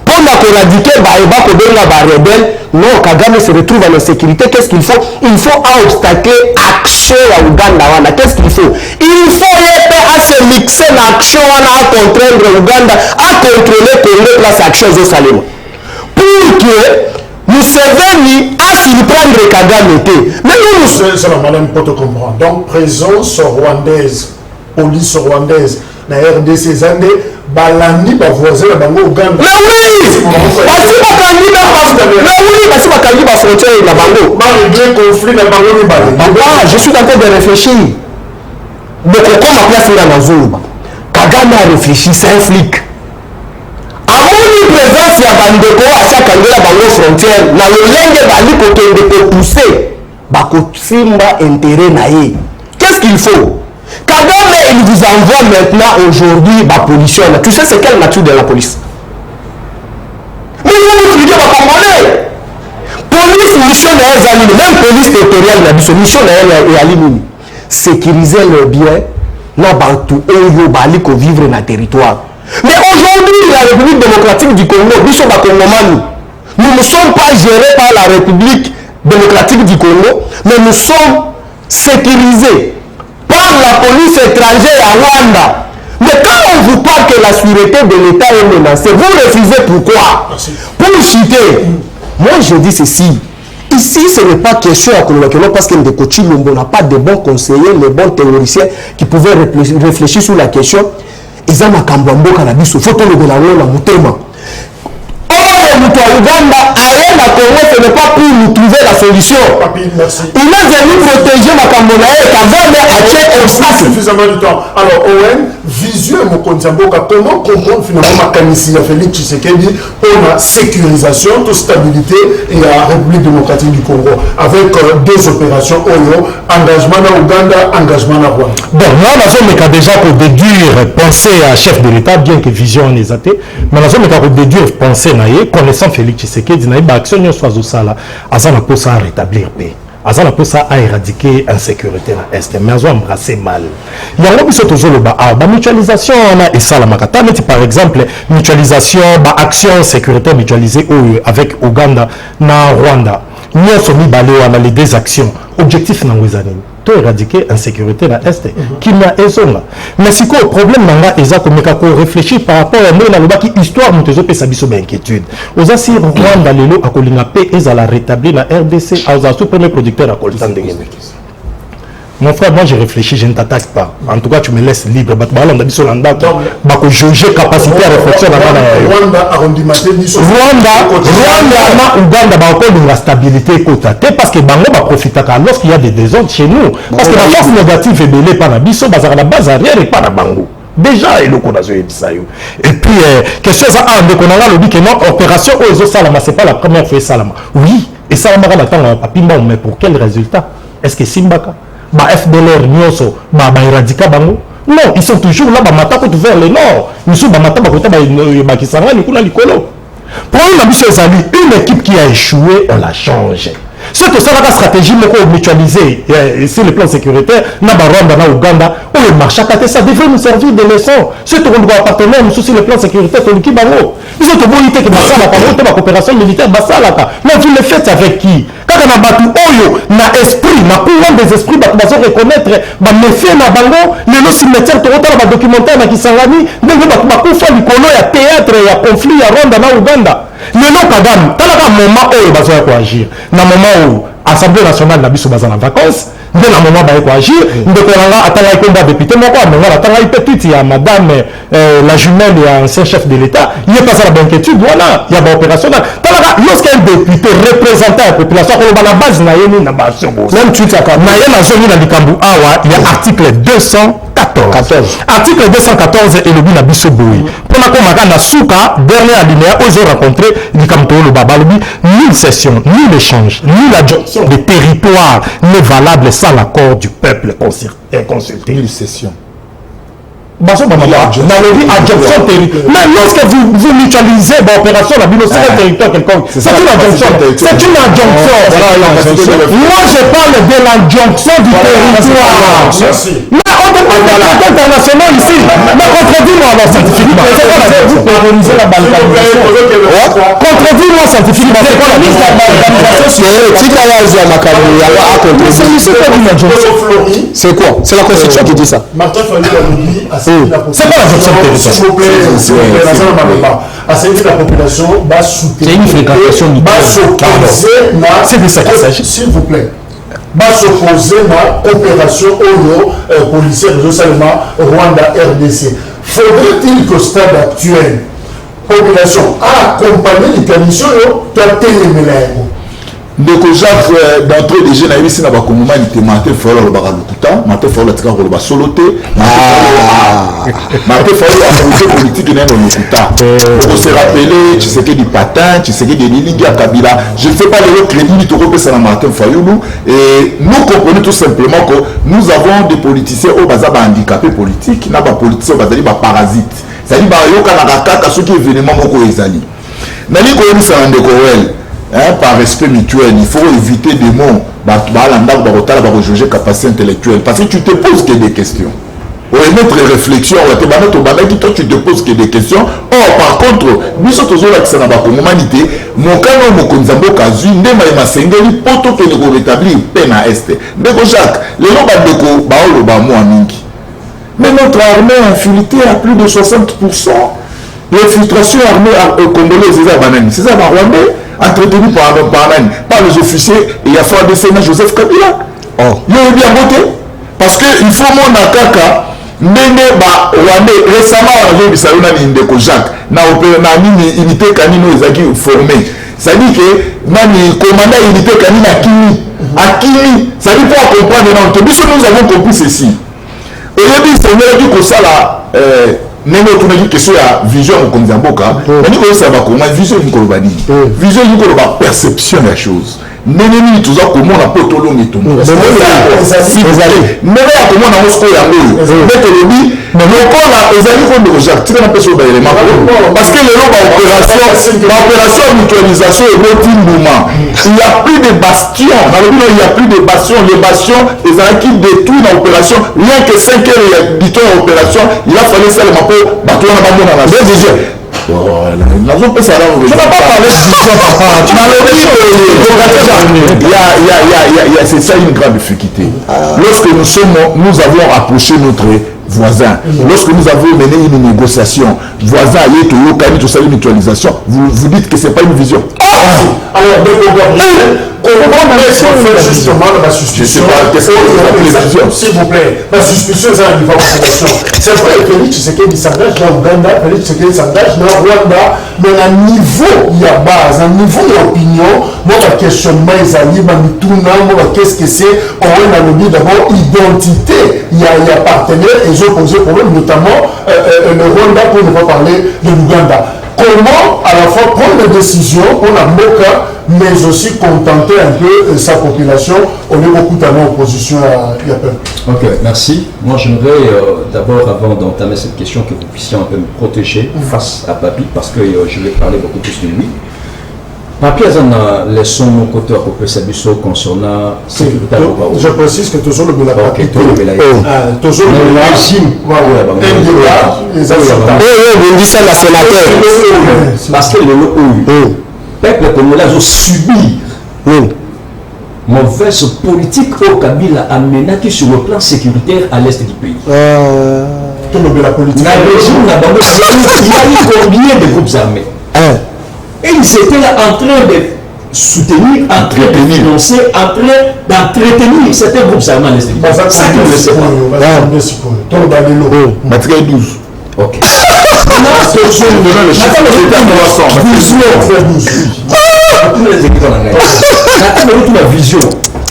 [SPEAKER 7] pour éradiquer les rebelles, non, Kagame se retrouve en insécurité. Qu'est-ce qu'il faut? Il faut obstacler l'action à Ouganda. Qu'est-ce qu'il faut? Il faut à se mixer l'action à contraindre Ouganda, à contrôler Congo place action au Salem. pour que Museveni a surprendre Kagame. Mais nous,
[SPEAKER 1] c'est la madame pour te comprendre. Donc, présence rwandaise, police rwandaise, la RDC années, balani, voisin, Ouganda.
[SPEAKER 7] Mais oui, parce que ma frontière la bango. Je suis en train de réfléchir. Mais comme ma place est dans la zone, Kagame a réfléchi, c'est un flic. Amoni présence ya bandeko acha kangela bango frontière na lolenge bali kokende ko pousser bako simba intérêt naé. Qu'est-ce qu'il faut? Kagame il vous envoie maintenant aujourd'hui la police. Tu sais c'est quelle nature de la police? Mais vous expliquez ma congolais. Police mission na ezali même police territoriale na biso mission na ezali sécuriser le bien na bantu oyo bali ko vivre na territoire. Mais aujourd'hui, la République démocratique du Congo, nous ne sommes pas gérés par la République démocratique du Congo, mais nous sommes sécurisés par la police étrangère à Rwanda. Mais quand on vous parle que la sûreté de l'État est menacée, vous refusez pourquoi? Pour chuter. Moi, je dis ceci. Ici, ce n'est pas question à Kolomakelo parce que on n'a pas de bons conseillers, les bons théoriciens qui pouvaient réfléchir sur la question. Ils ont un mboka na biso faut le la mutema mutu wa Uganda aye na Congo ce n'est pas pour nous trouver la solution. Il a venu protéger makambo na ye Kagame a check obstacle
[SPEAKER 1] suffisamment du temps. Alors Owen visuel Mokonzi Mboka comment comprendre finalement makamisi ya Félix Tshisekedi pour la sécurisation de stabilité et la République démocratique du Congo avec deux opérations Oyo engagement na Uganda engagement na Rwanda.
[SPEAKER 5] Bon là on a déjà pour déduire penser à chef de l'État bien que vision en athée mais là on a pour déduire penser na ye connaissant Félix Tshisekedi na ba action nyonso azosala azana pour ça rétablir paix azana pour ça à éradiquer insécurité na est mais azo embrasser mal yango biso tozolo ba mutualisation na esala makata mais par exemple mutualisation ba action sécurité mutualisée avec Uganda na Rwanda nyonso mibale wana les deux actions objectif na ngwezani to éradiquer insécurité na est qui na ezonga mais si quoi problème nanga eza komeka ko réfléchir par rapport à moi na lobaki histoire mutezo pesa biso ba inquiétude oza si Rwanda lelo akolinga pe ezala rétablir na RDC oza sous premier producteur à Koltan ndenge. Mon frère, moi j'ai réfléchi, je ne t'attaque pas. En tout cas, tu me laisses libre. Rwanda a juger capacité à réflexion.
[SPEAKER 1] Rwanda
[SPEAKER 5] na Uganda a encore de la stabilité côté parce que Bango va profiter lorsqu'il y a des désordres chez nous. Parce que la force négative est belée par la biso, la base arrière et pas la Bango. Déjà, et puis, question ça, on a le dit que non, opération Ozo Salama, c'est pas la première fois Salama. Oui, et Salama va attendre papi, mais pour quel résultat? Est-ce que Simbaka? FDLR nyoso éradiquer bango non ils sont toujours là mata ko vers le nord ils sont mata ko ta kisanga ni kuna likolo pour une équipe qui a échoué on la change c'est que ça la stratégie moko mutualisée sur le plan sécuritaire na Rwanda na Uganda où le marché ça devrait nous servir de leçon c'est qu'on doit partenaire sur le plan sécuritaire qui bango ils ont bonité que basala pa la coopération militaire basala mais vous le faites avec qui quand on a battu oyo na esprit na courant des esprits bazo reconnaître ba méfait na bango le cimetière to la documentaire na Kisangani ndenge bakufa likolo ya théâtre ya conflit ya Rwanda na Uganda lelo Kagame talaka moment oyo bazo ya agir na moment où Assemblée nationale na biso baza na vacances nde na moment ba ko agir ndeko nanga atanga ikomba député moko amenga atanga petite ya madame la jumelle et ancien chef de l'État il est passé à la inquiétude voilà il y a ba opération talaka lorsqu'un député représentant la population ko ba na base na yeni na ba sobo même tu t'aka na yena zoni na likambu awa il y a article 214 article 214 et le bina biso boui pour la komaka na suka dernier alinéa aux rencontré likamto le baba lobi nulle session ni l'échange ni l'adjonction des territoires n'est valable sans l'accord du peuple consulté.
[SPEAKER 4] Une session.
[SPEAKER 5] Mais lorsque vous mutualisez l'opération, la bilan, c'est un territoire quelconque. C'est une adjonction. C'est une adjonction. Moi, je parle de l'adjonction du territoire. Mais
[SPEAKER 9] international ici. Mais contredis-moi alors scientifiquement. Vous pérennisez la balkanisation. Contredis-moi scientifiquement. C'est quoi la balkanisation? C'est quoi? C'est la Constitution qui dit ça.
[SPEAKER 1] Martin Fayulu a dit
[SPEAKER 9] c'est quoi la gestion territoriale?
[SPEAKER 1] S'il vous plaît, la population va soutenir.
[SPEAKER 8] C'est une fréquentation du
[SPEAKER 1] s'il vous plaît. Va s'opposer à l'opération Oyo policière de Salma Rwanda RDC. Faudrait-il qu'au stade actuel, la population a accompagné les commissions de télémélaire?
[SPEAKER 4] ndeko Jacques d'entrée des jeunes ici na bakongoma ni Martin Fayulu ba lokuta Martin Fayulu tika ko ba solote Martin Fayulu a fait politique na lokuta pour se rappeler tu sais que du patin tu sais que des lilingi à Kabila je ne fais pas le crédit to repesa na Martin Fayulu et nous comprenons tout simplement que nous avons des politiciens au baza ba handicapés politiques na ba politiciens bazali ba parasites ça dit ba yoka na kaka ce qui événement moko ezali nali ko yebisa ndeko wel. Par respect mutuel, il faut éviter des mots juger capacité intellectuelle parce que tu te poses que des questions. Pour notre réflexion, toi tu te poses que des questions. Or, par contre, nous sommes toujours là qui humanité. Mon canon, mon konzambo kazu, ndema ma sengeli poto que nous rétablir peine à est. Ndeko Jacques, les gens badeko baolo ba mo amingi. Mais notre armée infiltrée à plus de 60%. L'infiltration armée congolaise, c'est ça, rwandais. Entretenu par les officiers et il y a fait un décès Joseph Kabila. Il est bien voté parce qu'il faut mon akaka nene ba rwandais récemment on a vu Bissaouna Ndeko Jacques na unité canino ezaki formé. Ça dit que nani commandant unité canine Akimi ça dit pour comprendre non nous avons compris ceci. Et il dit c'est du que ça là Nene otunaki question ya vision mokonzi mboka nani ko ça va comment vision ni kolobani vision ni koloba perception la chose nene ni tuza komona poto longi to nene ya komona mosko ya ngoyo mais lobi mokola ezali ko ndeko Jacques tika na peso ba élément parce que le ba opération mutualisation et l'otimbuma il y a plus de bastions dans le il y a plus de bastions les bastions ezali qui détruit dans l'opération rien que 5 heures il y a opération il a fallu ça le mapo bato na bango na deux visions. Je ne vais pas parler de vision, papa. Tu m'as dit c'est ça une grande difficulté. Lorsque nous avons approché notre voisin, lorsque nous avons mené une négociation, voisin, tout ça, une mutualisation, vous dites que ce n'est pas une vision.
[SPEAKER 1] Alors, comment on fait justement la suspicion? Je sais pas, qu'est-ce que vous appelez la vision? S'il vous plaît, la suspicion, c'est une information. C'est vrai que Félix Tshisekedi s'engage dans Ouganda, Félix Tshisekedi s'engage dans Rwanda, mais à niveau, il y a base, à niveau d'opinion, moi, la questionnement, ils arrivent à nous tourner, moi, qu'est-ce que c'est? On a lobby d'abord identité. Il y a partenaires, et ils ont posé problème, notamment le Rwanda, pour ne pas parler de l'Ouganda. Comment à la fois prendre des décisions pour la Moka, mais aussi contenter un peu sa population. On est beaucoup dans l'opposition à Yapel.
[SPEAKER 3] Ok, merci. Moi j'aimerais d'abord, avant d'entamer cette question, que vous puissiez un peu me protéger face à Papi, parce que je vais parler beaucoup plus de lui. Papi a laissé mon côté à peu Sabiso concernant sécurité.
[SPEAKER 1] Je précise que toujours le Bela Papi.
[SPEAKER 3] Toujours le Bela
[SPEAKER 9] vous dites ça, la sénateur.
[SPEAKER 3] Parce que le peuple congolais a subi mauvaise politique au Kabila a mené sur le plan sécuritaire à l'est du pays.
[SPEAKER 1] La politique.
[SPEAKER 3] Dans la région, il y a eu combien de groupes armés? Et ils étaient là en train de soutenir, en train de financer, en train d'entretenir certains groupes armés à l'est du pays. Ça, tu ne le sais pas.
[SPEAKER 4] 12. Ok.
[SPEAKER 3] La vision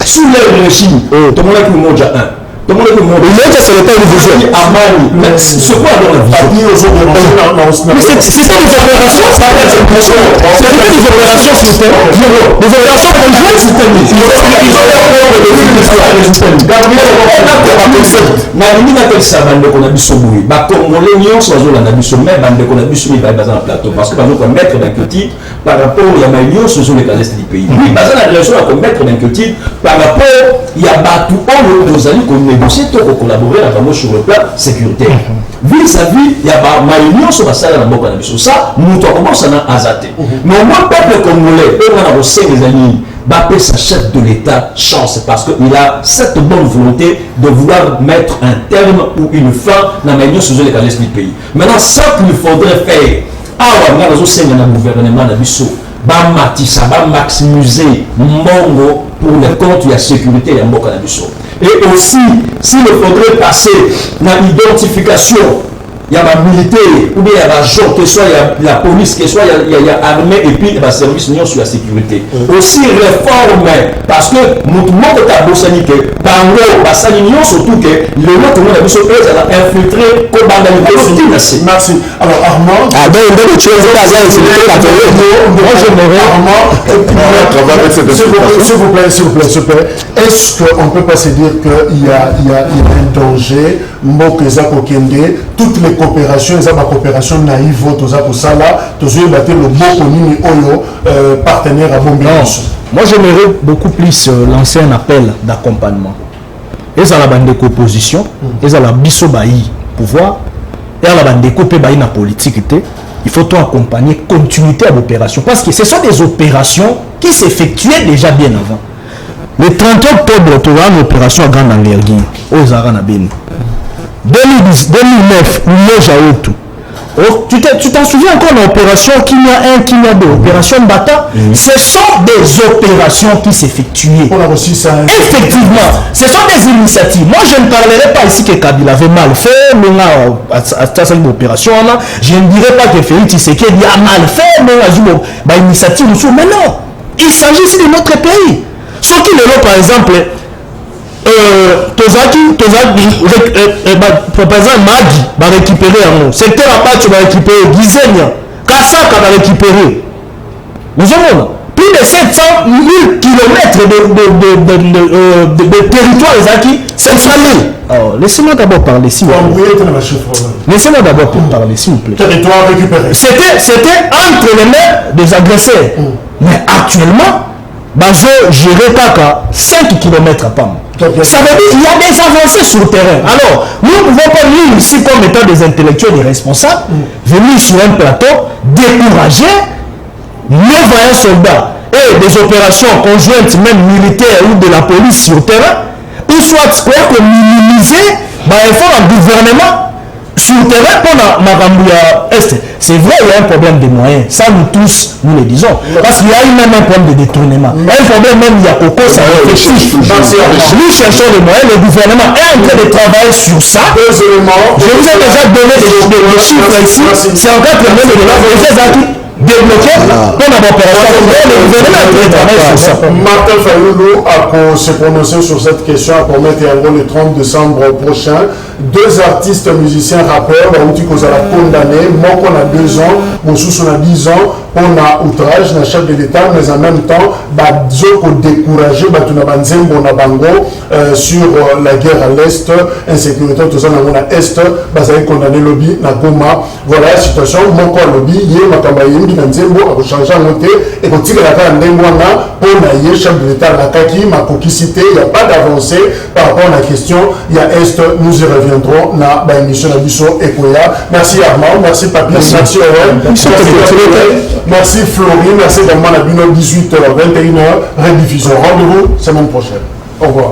[SPEAKER 3] sous leur régime, tout le monde a qui monte à 1. Tout le monde a qui monte. Mais ce n'est pas une vision. Mais c'est quoi dans la vision? C'est ça les opérations. C'est pas des opérations sur terre. Les opérations conjointes sur terre. Ils appelle ça bande qu'on a vu sur Boui. Bah comme les lions sont sur la nabiso, même bande qu'on a vu sur les bazar en plateau. Parce que par exemple, mettre d'un petit
[SPEAKER 8] par rapport à Maïlion, ce sont les cas du pays. Oui, parce que la relation à commettre d'inquiétude par rapport il y a Batou, nos amis qu'on négocie, qu'on collaborer avec sur le plan sécuritaire. Vis-à-vis, il y a Maïlion sur la salle de la Boka. Ça, nous commençons à azater. Mais au moins, peuple congolais, on a aussi les amis, Bappé, sa chef de l'État, chance, parce qu'il a cette bonne volonté de vouloir mettre un terme ou une fin dans Maïlion sur les cas du pays. Maintenant, ce qu'il faudrait faire, on a aussi un gouvernement de Bissau. Matissa, maximiser Mongo pour le compte de la sécurité de Mboka na biso. Et aussi, s'il faudrait passer dans l'identification, il y a la militaire, ou bien il y a la genre, que soit il y a la police, que soit il y a l'armée, et puis il y a le service sur la sécurité. Aussi réforme, parce que nous tout le monde est à Bossanique, Bango, Bassanignon, surtout que le monde, tout le monde a vu ce pays, ça a infiltré comme dans
[SPEAKER 1] merci. Alors Armand, s'il vous plaît, est-ce qu'on ne peut pas se dire qu'il y a un danger, Mokeza Kokende, toutes les coopérations, les coopérations naïves, pour ça là, tous les battre le bon commun Oyo, partenaire à Bombi.
[SPEAKER 9] Moi j'aimerais beaucoup plus lancer un appel d'accompagnement. Et ça la bande de opposition, et ça la biso bailli pouvoir, et la bande de copé bailli na politique. Il faut tout accompagner, continuité à l'opération. Parce que ce sont des opérations qui s'effectuaient déjà bien avant. Le 30 octobre, tu as une opération à grande envergure aux Aranabini. 2009, tu t'en souviens encore de l'opération Kimia 1, Kimia 2, opération Bata. Ce sont des opérations qui s'effectuaient. Effectivement, ce sont des initiatives. Moi, je ne parlerai pas ici que Kabila avait mal fait, mais là, à cette opération, je ne dirais pas que Félix Tshisekedi a mal fait, mais il y a une initiative. Mais non, il s'agit ici de notre pays. Ce qui est là, par exemple, président Magi va récupérer un secteur à part, tu vas récupérer Gizenia, Kassaka va récupérer. Nous avons plus de 700 000 km de territoire, les 700 000. Laissez-moi d'abord parler, s'il vous plaît. Laissez-moi d'abord parler, s'il vous plaît.
[SPEAKER 1] Territoire récupéré.
[SPEAKER 9] C'était entre les mains des agresseurs. Mais actuellement, Bazo gérer Kaka 5 km à Pam. Ça veut dire qu'il y a des avancées sur le terrain. Alors, nous ne pouvons pas venir ici comme étant des intellectuels et responsables, venir sur un plateau, décourager nos vaillants soldats et des opérations conjointes, même militaires ou de la police sur le terrain, ou soit pour minimiser l'effort du gouvernement sur le terrain pour la Est. C'est vrai, il y a un problème de moyens. Ça, nous tous, nous le disons. Parce qu'il y a même un problème de détournement. Un problème même, il y a Coco, ça réfléchit. Nous cherchons les moyens. Le gouvernement est en train de travailler sur ça. Je vous ai déjà donné des chiffres ici. C'est encore le même de débloqué pour la opération. Le gouvernement est en train de travailler sur ça.
[SPEAKER 1] Martin Fayoulou a se prononcé sur cette question, à promettre le 30 décembre prochain. 2 artistes, musiciens, rappeurs, on dit qu'on a condamné. Moi, on a 2 ans, Moussous, on a 10 ans. On a outrage dans le chef de l'État, mais en même temps, on a découragé on a bango sur la guerre à l'Est, insécurité, tout ça, dans l'Est, on a condamné le lobby, na Goma. Voilà la situation. Mon corps lobby, il y a un changé en côté, et quand il y a un chef de l'État, la Kaki, ma cocicité, il n'y a pas d'avancée par rapport à la question. Il y a Est, nous y reviendrons dans l'émission de Bissau et Koya. Merci Armand, merci Papi, merci Owen. Merci Florine, merci vraiment la 18h, 21h, rediffusion. Rendez-vous semaine prochaine. Au revoir.